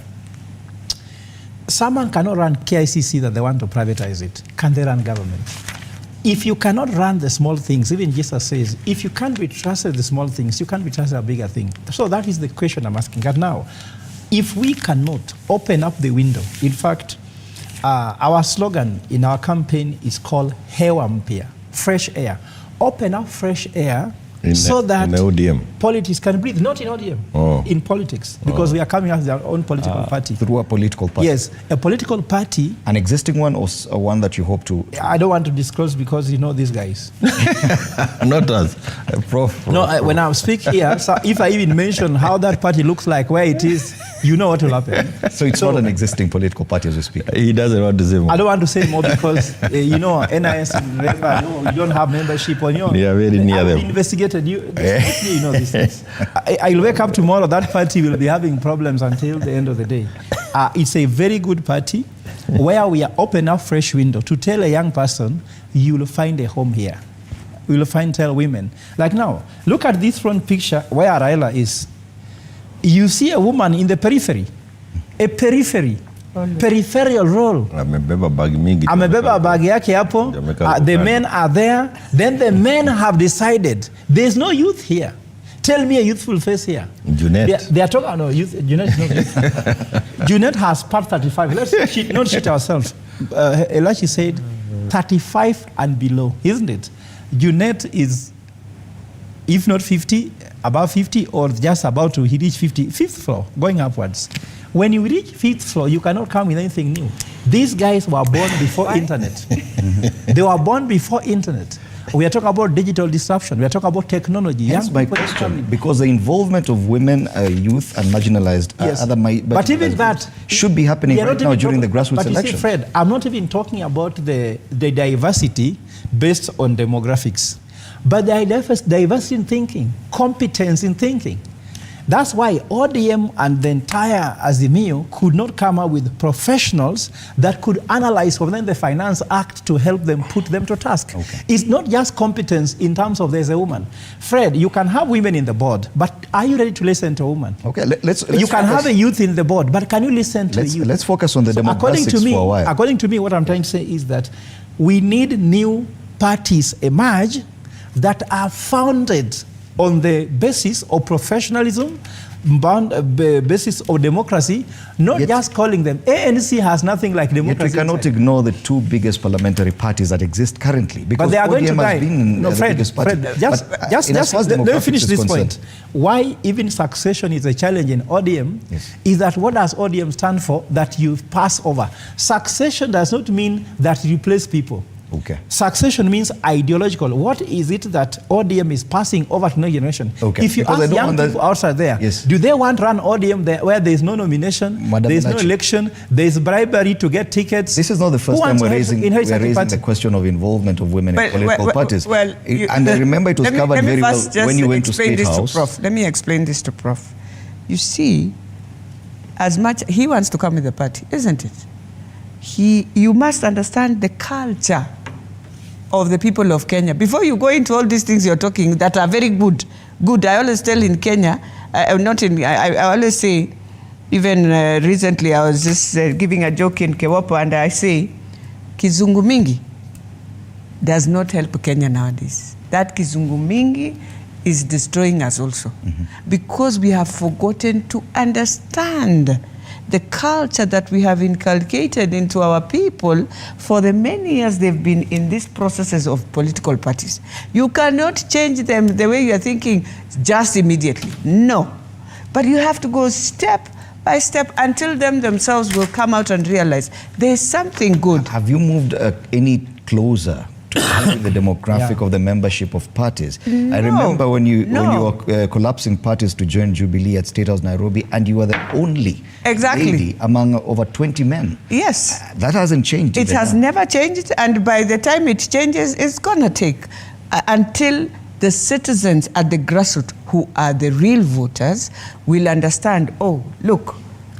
Someone cannot run KICC that they want to privatize it. Can they run government? If you cannot run the small things, even Jesus says, if you can't be trusted the small things, you can't be trusted a bigger thing. So that is the question I'm asking. And now, if we cannot open up the window, in fact, our slogan in our campaign is called Hewa Mpya, fresh air. Open up fresh air so that in the ODM. politics can breathe. Not in ODM, in politics, because we are coming as our own political party. Through a political party? Yes, a political party. An existing one or one that you hope to? I don't want to disclose because you know these guys. Not us, Prof. No, when I speak here, so if I even mention how that party looks like, where it is, you know what will happen. So it's not an existing political party as we speak? He doesn't want to say more. I don't want to say more because, you know, NIS, remember, you don't have membership on your... They are very near them. Investigated you. You know these things. I'll wake up tomorrow, that party will be having problems until the end of the day. It's a very good party where we are open up fresh window to tell a young person, you will find a home here. We will tell women. Like now, look at this front picture where Raila is. You see a woman in the periphery, a peripheral role. Amebeba bag mingi. Amebeba bag yake hapo. The men are there. Then the men have decided there's no youth here. Tell me a youthful face here. Junet. They are talking. No, youth. Junet is not youth. Junet has part 35. Let's not shit ourselves. Elachi said 35 and below, isn't it? Junet is, if not 50, above 50, or just about to reach 50, fifth floor, going upwards. When you reach fifth floor, you cannot come with anything new. These guys were born before internet. They were born before internet. We are talking about digital disruption. We are talking about technology. That's my question. Because the involvement of women, youth, and marginalized but even that should be happening right now during the grassroots election. But you see, Fred, I'm not even talking about the diversity based on demographics, but the diversity in thinking, competence in thinking. That's why ODM and the entire Azimio could not come up with professionals that could analyze within the Finance Act to help them put them to task. Okay. It's not just competence in terms of there's a woman. Fred, you can have women in the board, but are you ready to listen to a woman? Okay, let's you can have a youth in the board, but can you listen to a youth? Let's focus on the demographics for a while. According to me, what I'm trying to say is that we need new parties emerge that are founded on the basis of professionalism, basis of democracy, not just calling them. ANC has nothing like democracy. Yet we cannot ignore the two biggest parliamentary parties that exist currently. Because but they are ODM going to die. No, Fred, let me finish this point. Why even succession is a challenge in ODM is that what does ODM stand for? That you pass over. Succession does not mean that you replace people. Okay. Succession means ideological. What is it that ODM is passing over to next generation? Okay. If you ask young people outside there, do they want to run ODM there where there is no nomination, there is no election, there is bribery to get tickets? This is not the first time we're raising the question of involvement of women in political parties. And I remember it was covered very well when you went to State House. Let me explain this to Prof. You see, as much he wants to come with the party, isn't it? You must understand the culture of the people of Kenya. Before you go into all these things you're talking that are very good. I always tell in Kenya, I always say, even recently I was just giving a joke in Kewapo and I say, Kizungu mingi does not help Kenya nowadays. That Kizungu mingi is destroying us also. Because we have forgotten to understand the culture that we have inculcated into our people for the many years they've been in these processes of political parties. You cannot change them the way you are thinking just immediately. No. But you have to go step by step until them themselves will come out and realize there's something good. Have you moved any closer to having the demographic of the membership of parties? No, I remember when you were collapsing parties to join Jubilee at State House Nairobi, and you were the only lady among over 20 men. Yes. That hasn't changed. It has never changed, and by the time it changes, it's going to take until the citizens at the grassroots, who are the real voters, will understand, oh, look,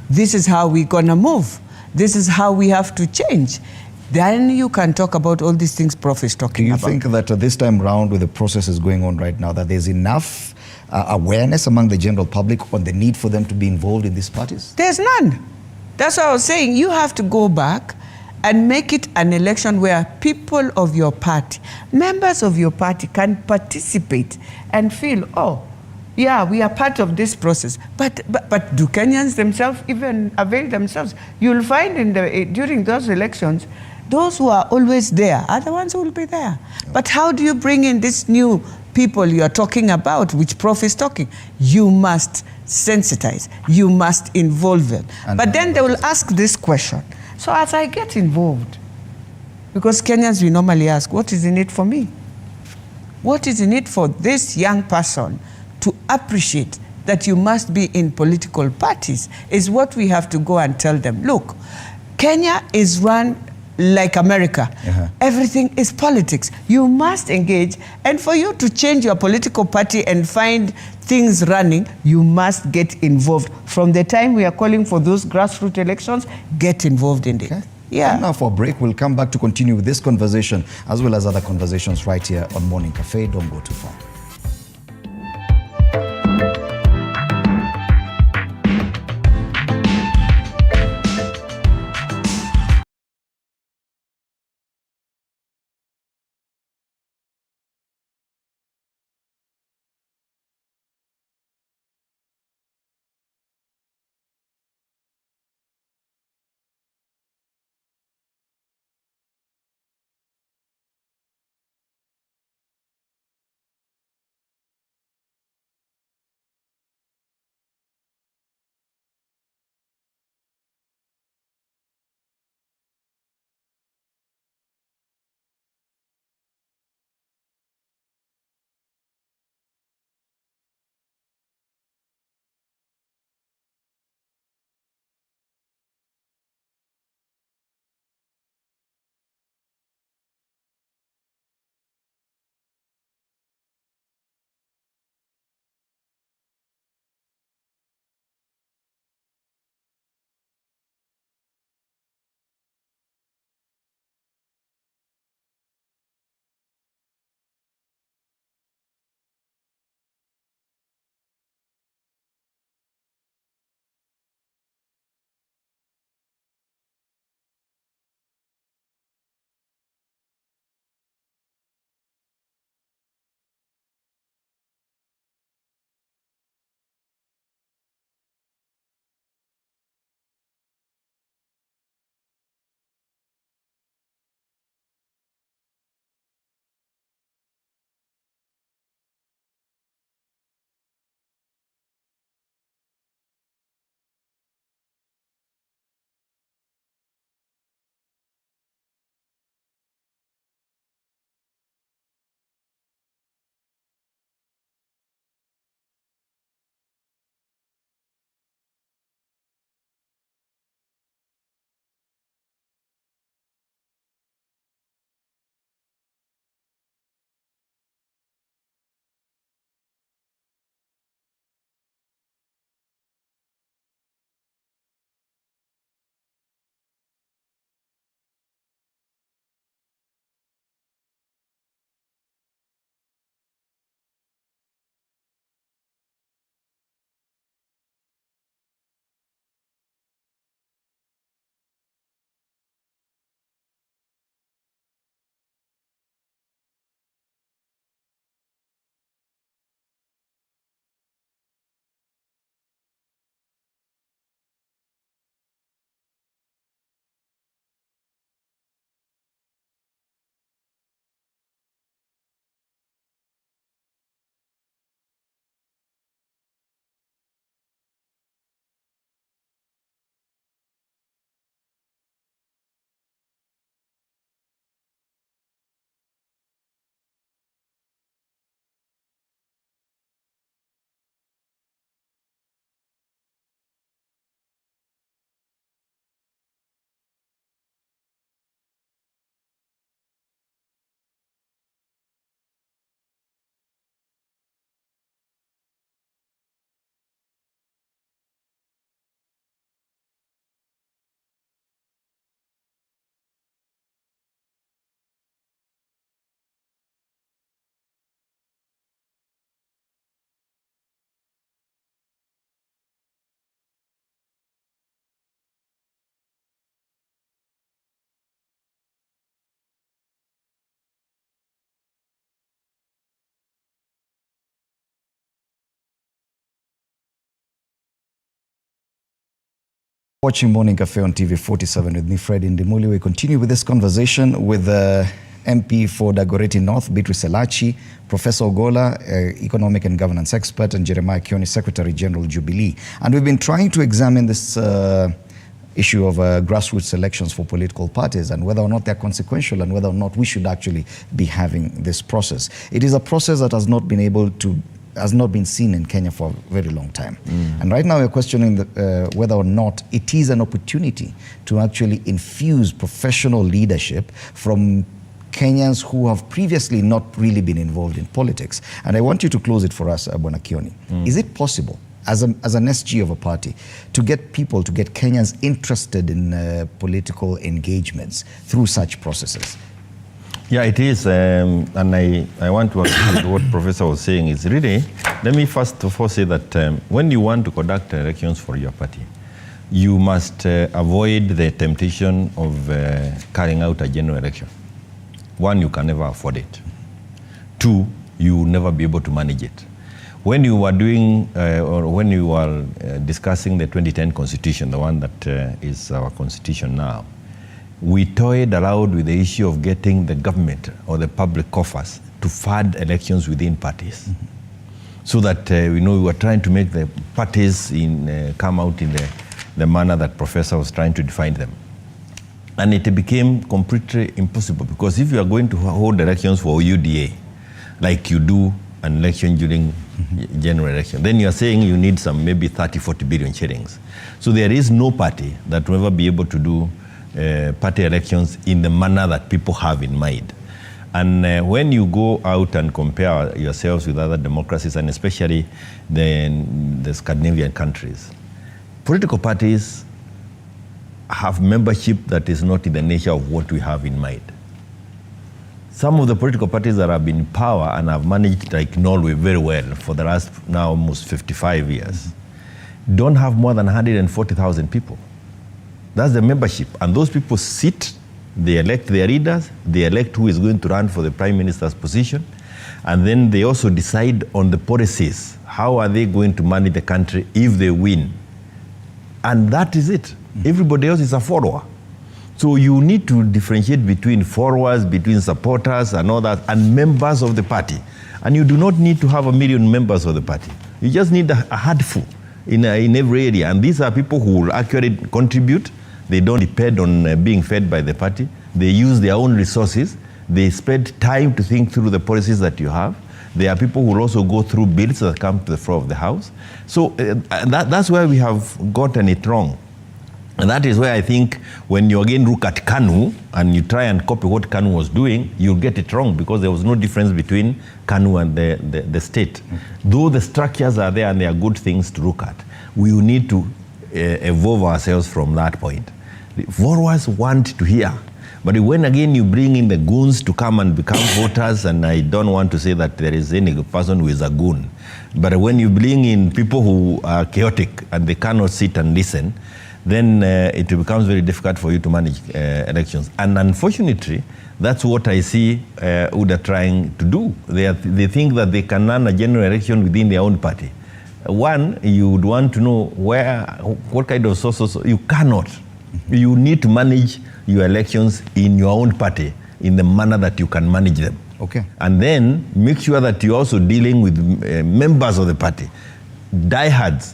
this is how we're going to move. This is how we have to change. Then you can talk about all these things Prof is talking about. Do you think that this time round, with the processes going on right now, that there's enough awareness among the general public on the need for them to be involved in these parties? There's none. That's what I was saying. You have to go back and make it an election where people of your party, members of your party, can participate and feel, oh, yeah, we are part of this process. But do Kenyans themselves even avail themselves? You'll find during those elections, those who are always there are the ones who will be there. But how do you bring in this new people you are talking about, which Prof is talking, you must sensitize, you must involve them. But then they will ask this question. So as I get involved, because Kenyans, we normally ask, what is in it for me? What is in it for this young person to appreciate that you must be in political parties is what we have to go and tell them. Look, Kenya is run like America. Everything is politics. You must engage, and for you to change your political party and find things running, you must get involved. From the time we are calling for those grassroots elections, get involved in it. Yeah. Now for a break, we'll come back to continue with this conversation as well as other conversations right here on Morning Cafe. Don't go too far. Watching Morning Cafe on TV 47 with me, Fred Indimuli. We continue with this conversation with MP for Dagoretti North, Beatrice Elachi, Professor Ogola, economic and governance expert, and Jeremiah Kioni, Secretary General, Jubilee. And we've been trying to examine this issue of grassroots elections for political parties and whether or not they're consequential and whether or not we should actually be having this process. It is a process that has not been seen in Kenya for a very long time. And right now we're questioning whether or not it is an opportunity to actually infuse professional leadership from Kenyans who have previously not really been involved in politics. And I want you to close it for us, Bwana Kioni. Is it possible, as an SG of a party, to get Kenyans interested in political engagements through such processes? Yeah, it is, and I want to agree with what Professor was saying. Is really, let me first of all say that when you want to conduct elections for your party, you must avoid the temptation of carrying out a general election. One, you can never afford it. Two, you will never be able to manage it. When you were doing, or when you were discussing the 2010 constitution, the one that is our constitution now, we toyed around with the issue of getting the government or the public coffers to fund elections within parties. So that we were trying to make the parties come out in the manner that Professor was trying to define them. And it became completely impossible, because if you are going to hold elections for UDA, like you do an election during general election, then you are saying you need some maybe 30-40 billion shillings. So there is no party that will ever be able to do party elections in the manner that people have in mind. And when you go out and compare yourselves with other democracies, and especially the Scandinavian countries, political parties have membership that is not in the nature of what we have in mind. Some of the political parties that have been in power and have managed, like Norway, very well for the last now almost 55 years, don't have more than 140,000 people. That's the membership. And those people sit, they elect their leaders, they elect who is going to run for the prime minister's position, and then they also decide on the policies. How are they going to manage the country if they win? And that is it. Everybody else is a follower. So you need to differentiate between followers, between supporters and all that, and members of the party. And you do not need to have 1 million members of the party. You just need a handful in every area. And these are people who will actually contribute. They don't depend on being fed by the party. They use their own resources. They spend time to think through the policies that you have. There are people who will also go through bills that come to the floor of the House. So that's where we have gotten it wrong. And that is where I think when you again look at KANU and you try and copy what KANU was doing, you'll get it wrong, because there was no difference between KANU and the state. Though the structures are there and they are good things to look at, we will need to evolve ourselves from that point. The followers want to hear. But when again you bring in the goons to come and become voters, and I don't want to say that there is any person who is a goon, but when you bring in people who are chaotic and they cannot sit and listen, then it becomes very difficult for you to manage elections. And unfortunately, that's what I see UDA trying to do. They think that they can run a general election within their own party. One, you would want to know what kind of sources. You cannot. You need to manage your elections in your own party in the manner that you can manage them. Okay. And then make sure that you're also dealing with members of the party. Diehards,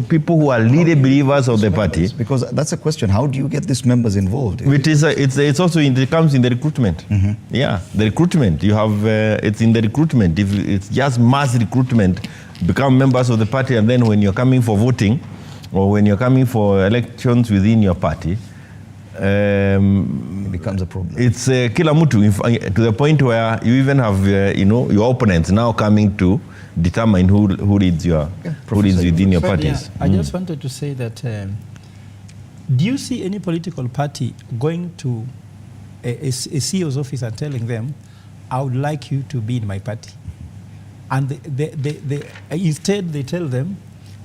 people who are really believers of the party. Because that's a question. How do you get these members involved? It's also it comes in the recruitment. Yeah, the recruitment. You have it's in the recruitment. If it's just mass recruitment, become members of the party, and then when you're coming for voting, or when you're coming for elections within your party, it becomes a problem. It's kila mtu, to the point where you even have your opponents now coming to determine who leads within your parties. I just wanted to say that do you see any political party going to a CEO's office and telling them, I would like you to be in my party? And instead they tell them,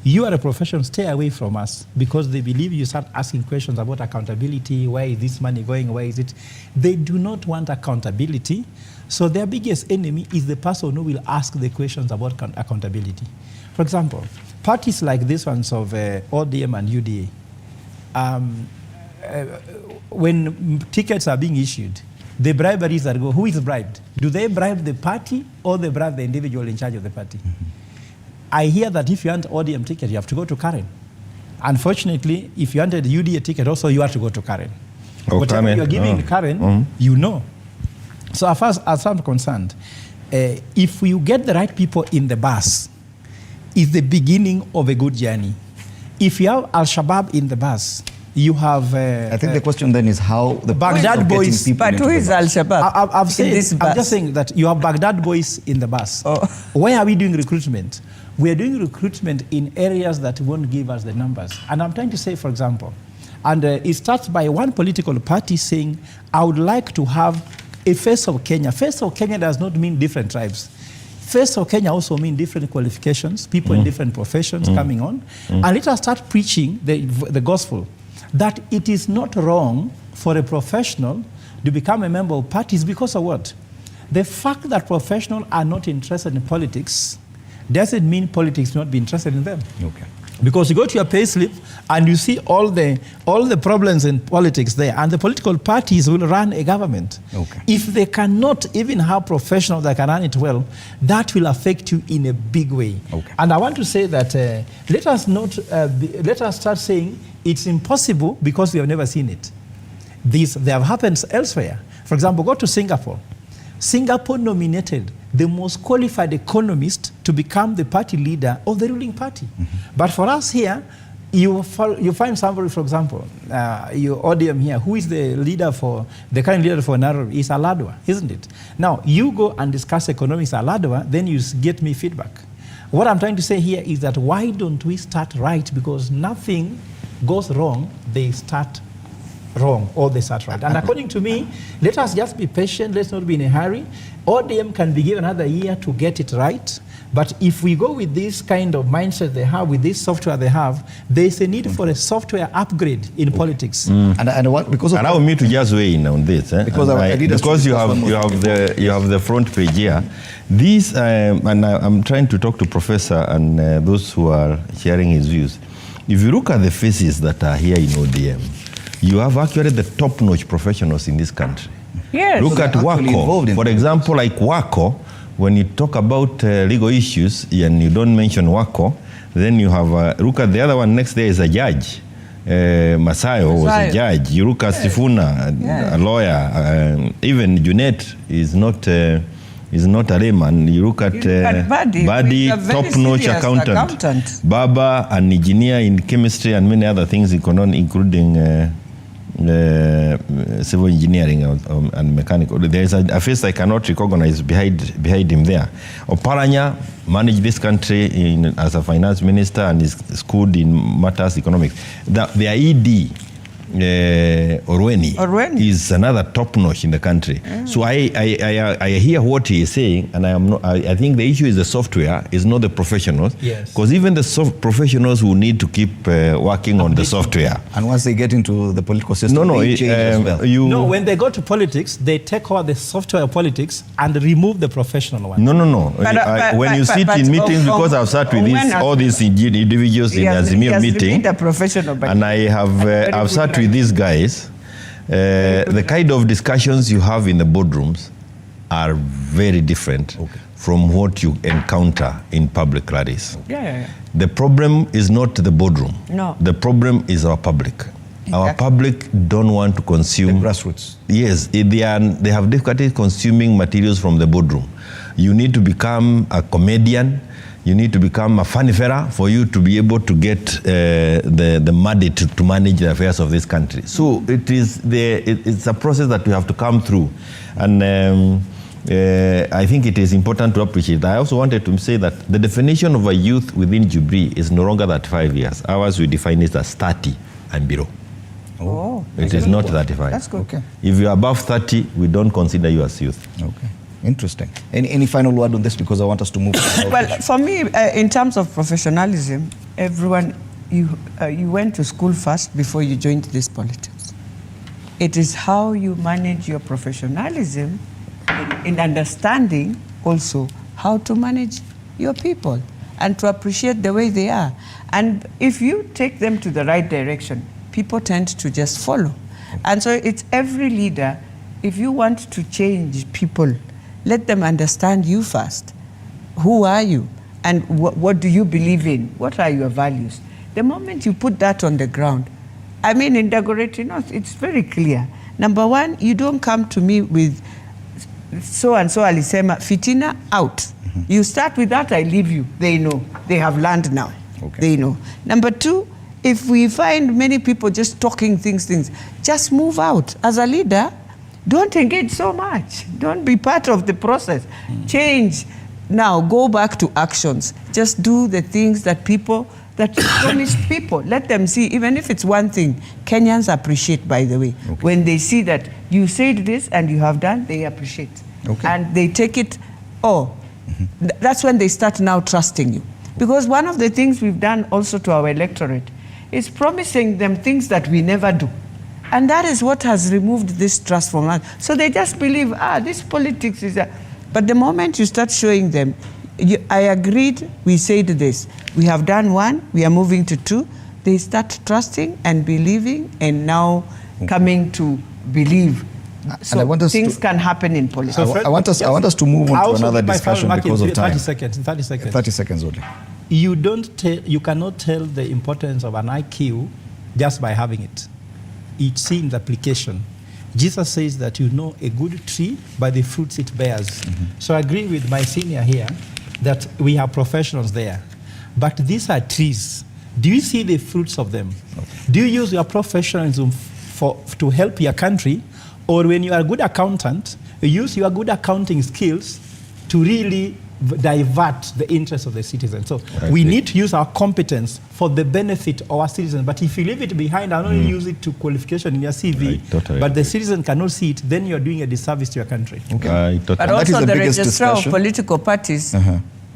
you are a profession, stay away from us, because they believe you start asking questions about accountability. Where is this money going? Where is it? They do not want accountability. So their biggest enemy is the person who will ask the questions about accountability. For example, parties like these ones of ODM and UDA, when tickets are being issued, the briberies that go, who is bribed? Do they bribe the party or they bribe the individual in charge of the party? I hear that if you want ODM ticket, you have to go to Karen. Unfortunately, if you want a UDA ticket also, you have to go to Karen. Whatever you're giving Karen, you know. So as far as I'm concerned, if you get the right people in the bus, it's the beginning of a good journey. If you have Al-Shabaab in the bus, you have... I think the question then is how the Baghdad boys... But who is Al-Shabaab I'm just saying that you have Baghdad boys in the bus. Where are we doing recruitment? We are doing recruitment in areas that won't give us the numbers. And I'm trying to say, for example, and it starts by one political party saying, I would like to have a face of Kenya. Face of Kenya does not mean different tribes. Face of Kenya also mean different qualifications, people in different professions coming on. And let us start preaching the gospel that it is not wrong for a professional to become a member of parties because of what? The fact that professionals are not interested in politics doesn't mean politics not be interested in them. Okay. Because you go to your payslip and you see all the problems in politics there, and the political parties will run a government. Okay. If they cannot even have professionals that can run it well, that will affect you in a big way. Okay. And I want to say that let us start saying it's impossible because we have never seen it. They have happened elsewhere. For example, go to Singapore. Singapore nominated the most qualified economist to become the party leader of the ruling party. But for us here, you find somebody, for example, your ODM here, who is the current leader for Nairobi, is Aladwa, isn't it? Now, you go and discuss economics Aladwa, then you get me feedback. What I'm trying to say here is that why don't we start right? Because nothing goes wrong, they start wrong or they start right. And according to me, let us just be patient, let's not be in a hurry. ODM can be given another year to get it right. But if we go with this kind of mindset they have, with this software they have, there's a need for a software upgrade in politics. Because allow me to just weigh in on this. Because you have the front page here. These, and I'm trying to talk to Professor and those who are sharing his views. If you look at the faces that are here in ODM, you have actually the top-notch professionals in this country. Yes. Look at WACO. For example, like WACO, when you talk about legal issues and you don't mention WACO, then you have, look at the other one next there is a judge. Masayo was a judge. You look at Sifuna, a lawyer. Even Junet is not a layman. You look at Badi, top-notch accountant. Baba, an engineer in chemistry and many other things, including civil engineering and mechanical. There is a face I cannot recognize behind him there. Oparanya managed this country as a finance minister and is schooled in matters economics. The ED, Orweni is another top-notch in the country. So I hear what he is saying, and I think the issue is the software, is not the professionals. Because even the professionals will need to keep working on the software. And once they get into the political system, they change as well. When they go to politics, they take over the software politics and remove the professional one. No. When you sit in meetings, because I've sat with all these individuals in Azimio meeting, and I've sat with these guys, the kind of discussions you have in the boardrooms are very different from what you encounter in public rallies. The problem is not the boardroom. No. The problem is our public. Exactly. Our public don't want to consume... The grassroots. Yes, they have difficulty consuming materials from the boardroom. You need to become a comedian. You need to become a funny fella for you to be able to get the mandate to manage the affairs of this country. So it's a process that we have to come through. And I think it is important to appreciate. I also wanted to say that the definition of a youth within Jubilee is no longer 35 years. Ours, we define it as 30 and below. It is not 35. That's good. Okay. If you are above 30, we don't consider you as youth. Okay. Interesting. Any final word on this, because I want us to move on? Well, for me, in terms of professionalism, everyone, you went to school first before you joined this politics. It is how you manage your professionalism in understanding also how to manage your people and to appreciate the way they are. And if you take them to the right direction, people tend to just follow. And so it's every leader if you want to change people, let them understand you first. Who are you? And what do you believe in? What are your values? The moment you put that on the ground, I mean, in Dagoretti, it's very clear. Number one, you don't come to me with so-and-so alisema, fitina out. You start with that, I leave you. They know. They have learned now. Okay. They know. Number two, if we find many people just talking things, just move out. As a leader, don't engage so much. Don't be part of the process. Change. Now, go back to actions. Just do the things that you promised people. Let them see, even if it's one thing. Kenyans appreciate, by the way. Okay. When they see that you said this and you have done, they appreciate. Okay. And they take it, that's when they start now trusting you. Because one of the things we've done also to our electorate is promising them things that we never do. And that is what has removed this trust from us. So they just believe, this politics is But the moment you start showing them, I agreed, we said this. We have done one, we are moving to two. They start trusting and believing and now coming to believe. So things can happen in politics. So I want us to move on to another discussion because of time. 30 seconds. 30 seconds only. You cannot tell the importance of an IQ just by having it. It's seen the application. Jesus says that you know a good tree by the fruits it bears. So I agree with my senior here that we have professionals there. But these are trees. Do you see the fruits of them? Do you use your professionalism to help your country? Or when you are a good accountant, you use your good accounting skills to really divert the interests of the citizens. So we need to use our competence for the benefit of our citizens. But if you leave it behind and only use it to qualification in your CV, but the citizen cannot see it, then you're doing a disservice to your country. But also the registrar of political parties,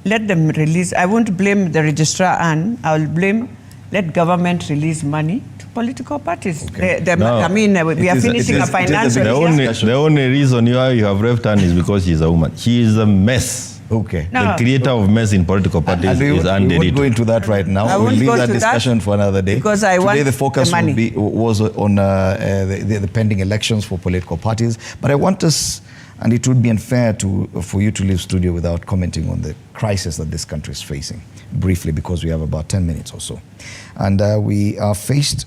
let them release. I won't blame the registrar, and I will blame, let government release money to political parties. I mean, we are finishing a financial year. The only reason you have left Anne is because she's a woman. She is a mess. Okay. The creator of mess in political parties is Anne. We won't go into that right now. We'll leave that discussion for another day. Because Today the focus was on the pending elections for political parties. But I want us, and it would be unfair for you to leave studio without commenting on the crisis that this country is facing, briefly, because we have about 10 minutes or so. And we are faced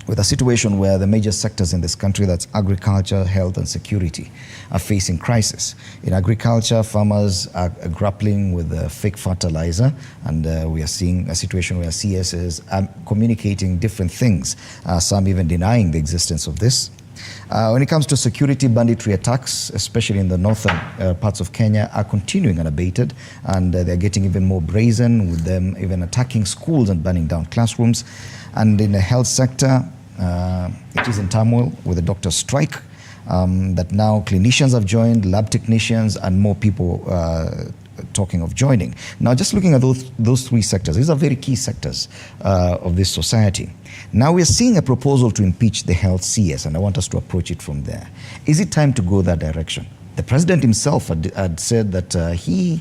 with a situation where the major sectors in this country, that's agriculture, health, and security, are facing crisis. In agriculture, farmers are grappling with fake fertilizer, and we are seeing a situation where CSs are communicating different things, some even denying the existence of this. When it comes to security, banditry attacks, especially in the northern parts of Kenya, are continuing unabated, and they're getting even more brazen, with them even attacking schools and burning down classrooms. And in the health sector, it is in turmoil with the doctor's strike, that now clinicians have joined, lab technicians, and more people talking of joining. Now, just looking at those three sectors, these are very key sectors of this society. Now we're seeing a proposal to impeach the health CS, and I want us to approach it from there. Is it time to go that direction? The president himself had said that he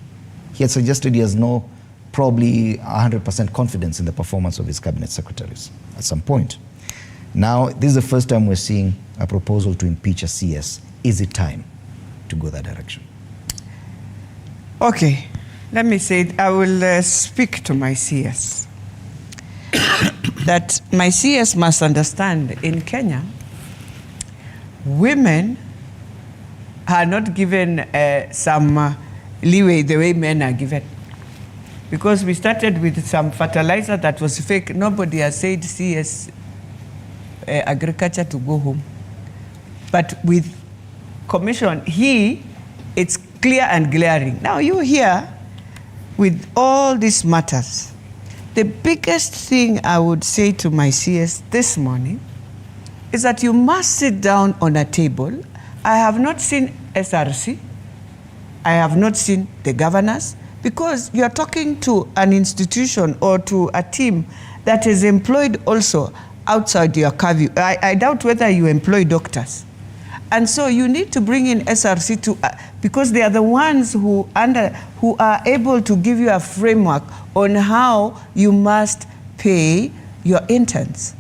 had suggested he has no probably 100% confidence in the performance of his cabinet secretaries at some point. Now, this is the first time we're seeing a proposal to impeach a CS. Is it time to go that direction? Okay, let me say it. I will speak to my CS. That my CS must understand, in Kenya, women are not given some leeway the way men are given. Because we started with some fertilizer that was fake. Nobody has said CS agriculture to go home. But with commission, it's clear and glaring. Now you hear, with all these matters, the biggest thing I would say to my CS this morning is that you must sit down on a table. I have not seen SRC. I have not seen the governors, because you are talking to an institution or to a team that is employed also outside your curfew. I doubt whether you employ doctors. And so you need to bring in SRC because they are the ones who are able to give you a framework on how you must pay your interns.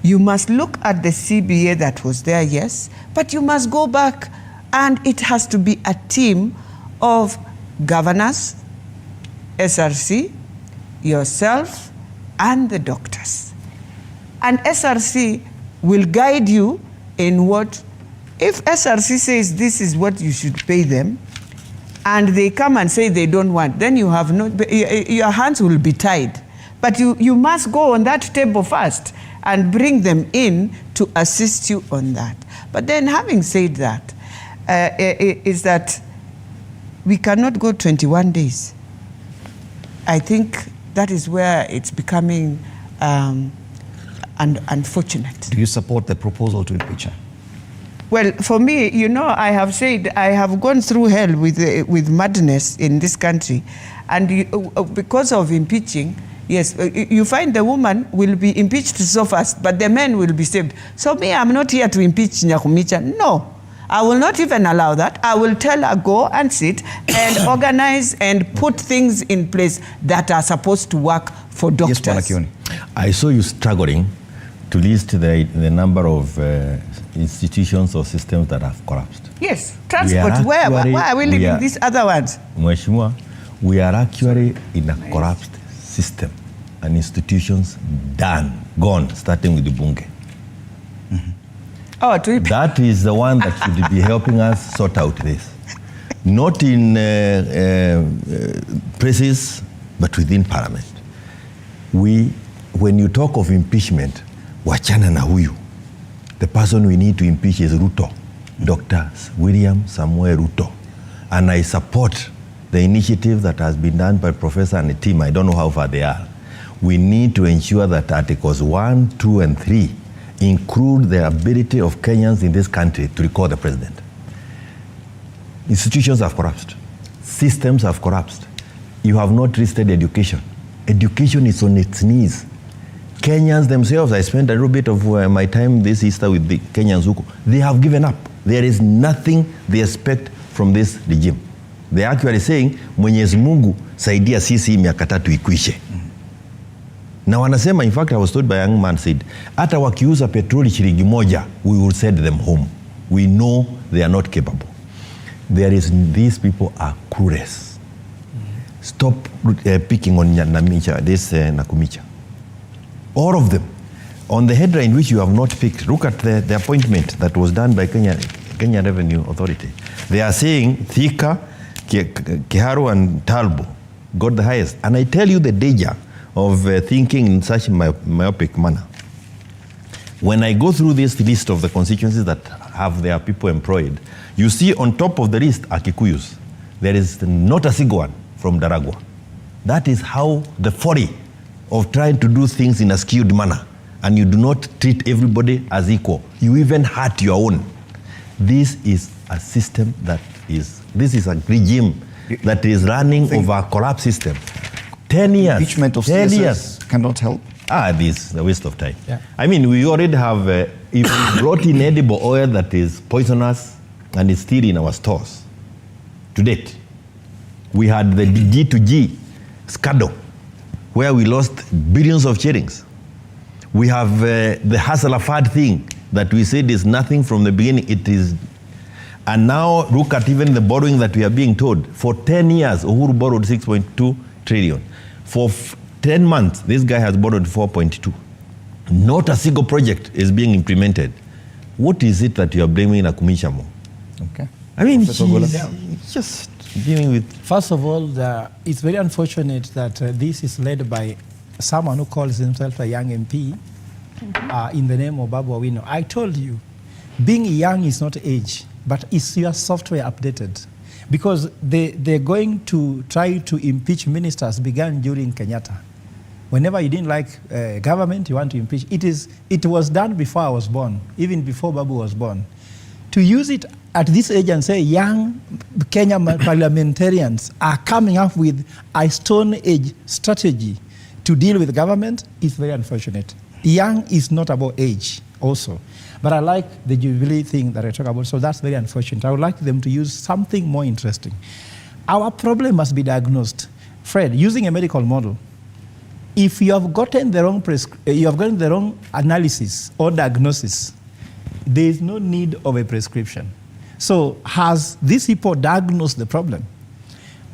You must look at the CBA that was there, yes, but you must go back, and it has to be a team of governors, SRC, yourself, and the doctors. And SRC will guide you in what, if SRC says this is what you should pay them, and they come and say they don't want, then you have no, your hands will be tied. But you must go on that table first and bring them in to assist you on that. But then having said that, is that we cannot go 21 days. I think that is where it's becoming unfortunate. Do you support the proposal to impeach her? Well, for me, you know, I have said I have gone through hell with madness in this country. And because of impeaching, yes, you find the woman will be impeached so fast, but the men will be saved. So me, I'm not here to impeach Nyakumicha. No, I will not even allow that. I will tell her, go and sit and organize and put things in place that are supposed to work for doctors. Yes, Kioni. I saw you struggling to list the number of institutions or systems that have collapsed. Yes, transport, where are we leaving these other ones? Mheshimiwa, we are actually in a collapsed system and institutions gone, starting with the Bunge. Oh, that is the one that should be helping us sort out this. Not in places, but within Parliament. When you talk of impeachment, wachana na huyu. The person we need to impeach is Ruto, Dr. William Samuel Ruto. And I support the initiative that has been done by Professor and the team. I don't know how far they are. We need to ensure that Articles 1, 2, and 3 include the ability of Kenyans in this country to recall the president. Institutions have collapsed. Systems have collapsed. You have not listed education. Education is on its knees. Kenyans themselves, I spent a little bit of my time this Easter with the Kenyans who, they have given up. There is nothing they expect from this regime. They are actually saying, Mwenyezi Mungu saidia sisi miaka 3 ikwishe. Na wanasema, in fact, I was told by a young man said, hata wakiuza petroli shilingi moja, we will send them home. We know they are not capable. These people are clueless. Stop picking on Nakumicha. All of them. On the headline which you have not picked, look at the appointment that was done by Kenya Revenue Authority. They are saying Thika, Kiharu, and Talbo got the highest. And I tell you the danger of thinking in such myopic manner. When I go through this list of the constituencies that have their people employed, you see on top of the list are Kikuyus. There is not a single one from Daragwa. That is how the folly of trying to do things in a skewed manner, and you do not treat everybody as equal. You even hurt your own. This is a system this is a regime that is running over a collapsed system. 10 years. Impeachment of CSS cannot help. This is a waste of time. Yeah. I mean, we already have, if we brought in edible oil that is poisonous and is still in our stores, to date, we had the G2G scandal where we lost billions of shillings. We have the Hasselafad thing that we said is nothing from the beginning. It is, and now look at even the borrowing that we are being told. For 10 years, Uhuru borrowed 6.2 trillion. For 10 months, this guy has borrowed 4.2. Not a single project is being implemented. What is it that you are blaming Nakumicha more? Okay. I mean, just dealing with... First of all, it's very unfortunate that this is led by someone who calls himself a young MP in the name of Babu Owino. I told you, being young is not age, but is your software updated? Because they're going to try to impeach ministers began during Kenyatta. Whenever you didn't like government, you want to impeach. It was done before I was born, even before Babu was born. To use it at this age and say young Kenyan parliamentarians are coming up with a stone age strategy to deal with government is very unfortunate. Young is not about age also. But I like the Jubilee thing that I talk about, so that's very unfortunate. I would like them to use something more interesting. Our problem must be diagnosed. Fred, using a medical model, if you have gotten the wrong analysis or diagnosis, there is no need of a prescription. So has these people diagnosed the problem?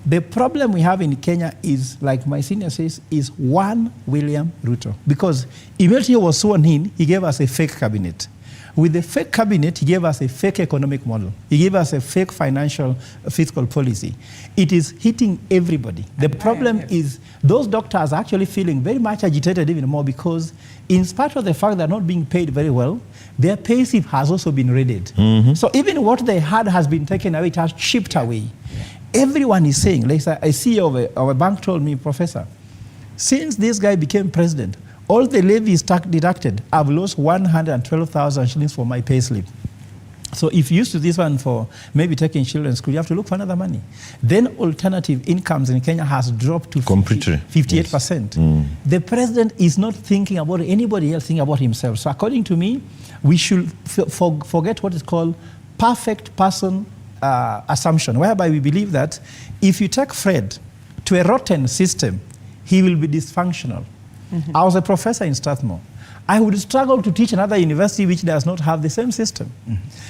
The problem we have in Kenya is, like my senior says, is one William Ruto. Because immediately he was sworn in, he gave us a fake cabinet. With the fake cabinet, he gave us a fake economic model. He gave us a fake fiscal policy. It is hitting everybody. The problem is those doctors are actually feeling very much agitated even more because in spite of the fact they're not being paid very well, their pay slip has also been raided. So even what they had has been taken away, it has chipped away. Everyone is saying, like a CEO of a bank told me, Professor, since this guy became president, all the levies deducted, I've lost 112,000 shillings for my pay slip. So if you used to this one for maybe taking children to school, you have to look for another money. Then alternative incomes in Kenya has dropped to 58%. Yes. The president is not thinking about anybody else, thinking about himself. So according to me, we should forget what is called perfect person assumption, whereby we believe that if you take Fred to a rotten system, he will be dysfunctional. I was a professor in Strathmore. I would struggle to teach another university which does not have the same system.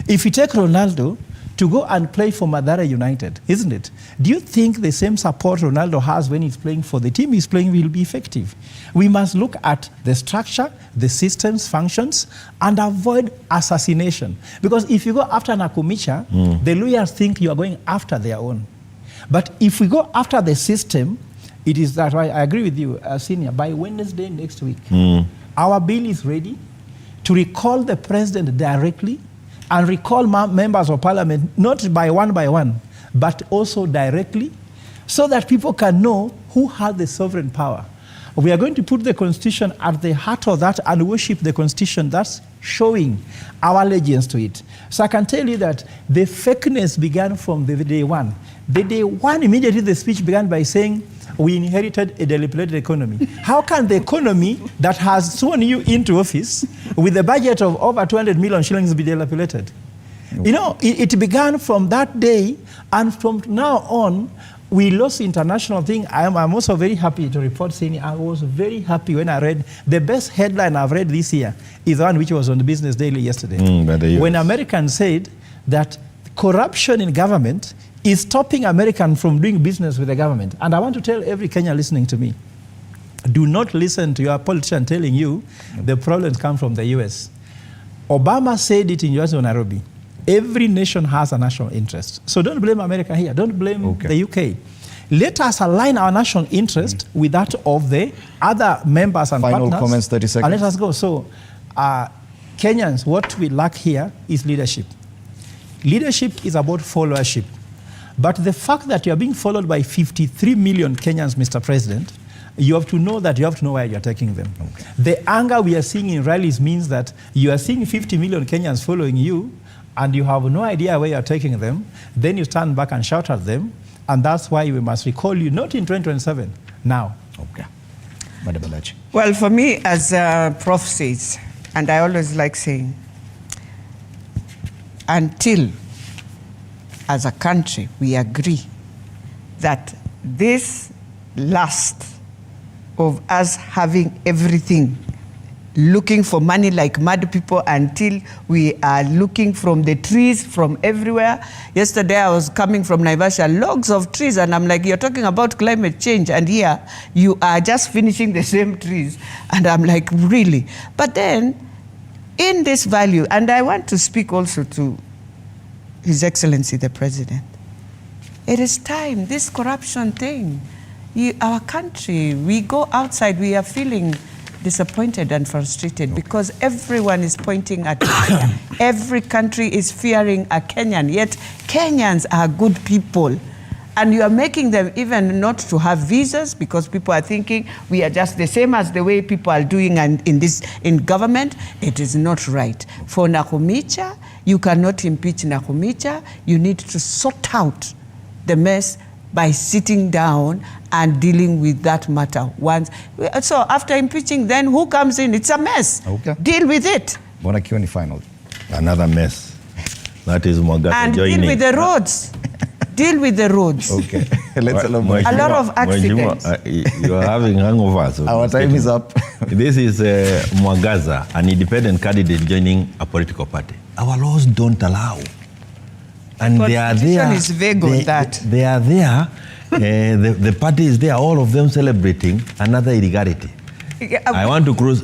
If you take Ronaldo to go and play for Mathare United, isn't it? Do you think the same support Ronaldo has when he's playing for the team he's playing will be effective? We must look at the structure, the systems, functions, and avoid assassination. Because if you go after Nakumicha, the lawyers think you are going after their own. But if we go after the system, it is that I agree with you, Senior, by Wednesday next week, our bill is ready to recall the president directly and recall members of parliament, not by one, but also directly, so that people can know who has the sovereign power. We are going to put the Constitution at the heart of that and worship the Constitution. That's showing our allegiance to it. So I can tell you that the fakeness began from the day one. The day one, immediately the speech began by saying, we inherited a dilapidated economy. How can the economy that has sworn you into office with a budget of over 200 million shillings be dilapidated? You know, it began from that day, and from now on, we lost international thing. I'm also very happy to report, saying I was very happy when I read the best headline I've read this year is the one which was on the Business Daily yesterday. When Americans said that corruption in government is stopping Americans from doing business with the government. And I want to tell every Kenyan listening to me, do not listen to your politician telling you the problems come from the US. Obama said it in US or Nairobi. Every nation has a national interest. So don't blame America here. Don't blame the UK. Let us align our national interest with that of the other members and partners. Final comments, 30 seconds. And let us go. So Kenyans, what we lack here is leadership. Leadership is about followership. But the fact that you are being followed by 53 million Kenyans, Mr. President, you have to know that you have to know where you are taking them. The anger we are seeing in rallies means that you are seeing 50 million Kenyans following you, and you have no idea where you are taking them. Then you stand back and shout at them, and that's why we must recall you, not in 2027, now. Okay. Madam Elachi. Well, for me, as Prof says, and I always like saying, until as a country, we agree that this lust of us having everything, looking for money like mad people until we are looking from the trees from everywhere. Yesterday, I was coming from Naivasha, logs of trees, and I'm like, you're talking about climate change, and here you are just finishing the same trees. And I'm like, really? But then, in this value, and I want to speak also to His Excellency the President. It is time, this corruption thing, our country, we go outside, we are feeling disappointed and frustrated because everyone is pointing at Kenya. Every country is fearing a Kenyan, yet Kenyans are good people. And you are making them even not to have visas because people are thinking we are just the same as the way people are doing in government. It is not right. For Nakumicha, you cannot impeach Nakumicha. You need to sort out the mess by sitting down and dealing with that matter once. So after impeaching, then who comes in? It's a mess. Okay. Deal with it. Bona Kioni final. Another mess. That is Mwagata and joining. deal with the roads. deal with the roads. Okay. Let's a lot of accidents. You are having hangovers. Our time is up. This is Mwagaza, an independent candidate joining a political party. Our laws don't allow. And they are there. Is vague on that. They are there. The party is there, all of them celebrating another illegality. I want to cross.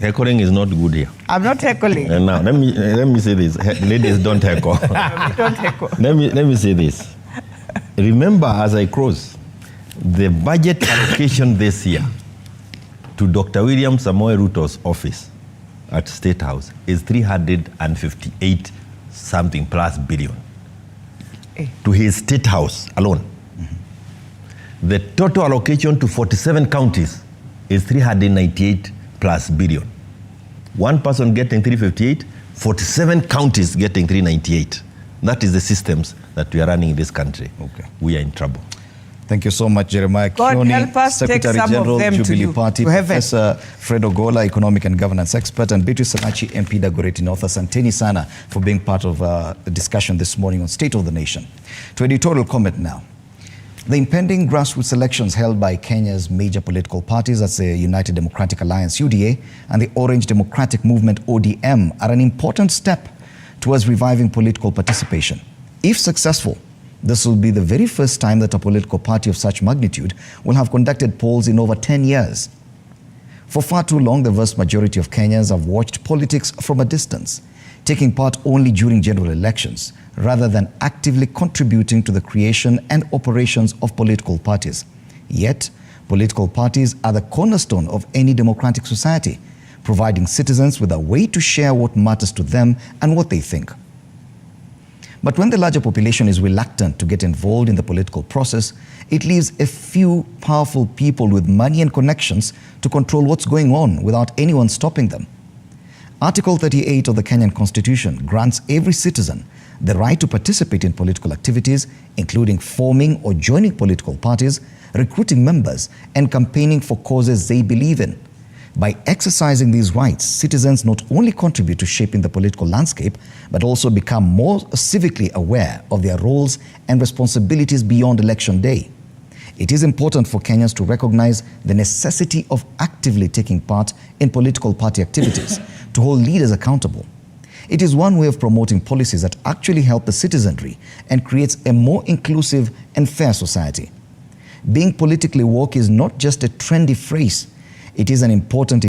Heckling is not good here. I'm not heckling. Now, let me say this. Ladies, don't heckle. Don't heckle. Let me say this. Remember, as I cross, the budget allocation this year to Dr. William Samoei Ruto's office at State House is 358 something plus billion. To his State House alone. The total allocation to 47 counties is 398 plus billion. One person getting 358, 47 counties getting 398. That is the systems that we are running in this country. Okay. We are in trouble. Thank you so much, Jeremiah God Kioni, help us Secretary take some General, of them Jubilee Party, to heaven. Professor Fred Ogola, Economic and Governance Expert, and Beatrice Elachi, MP Dagoretti North. Asanteni sana for being part of the discussion this morning on State of the Nation. To editorial comment now. The impending grassroots elections held by Kenya's major political parties, that's the United Democratic Alliance, UDA, and the Orange Democratic Movement, ODM, are an important step towards reviving political participation. If successful, this will be the very first time that a political party of such magnitude will have conducted polls in over 10 years. For far too long, the vast majority of Kenyans have watched politics from a distance, taking part only during general elections, rather than actively contributing to the creation and operations of political parties. Yet, political parties are the cornerstone of any democratic society, providing citizens with a way to share what matters to them and what they think. But when the larger population is reluctant to get involved in the political process, it leaves a few powerful people with money and connections to control what's going on without anyone stopping them. Article 38 of the Kenyan Constitution grants every citizen the right to participate in political activities, including forming or joining political parties, recruiting members, and campaigning for causes they believe in. By exercising these rights, citizens not only contribute to shaping the political landscape, but also become more civically aware of their roles and responsibilities beyond election day. It is important for Kenyans to recognize the necessity of actively taking part in political party activities, to hold leaders accountable. It is one way of promoting policies that actually help the citizenry and creates a more inclusive and fair society. Being politically woke is not just a trendy phrase, it is an important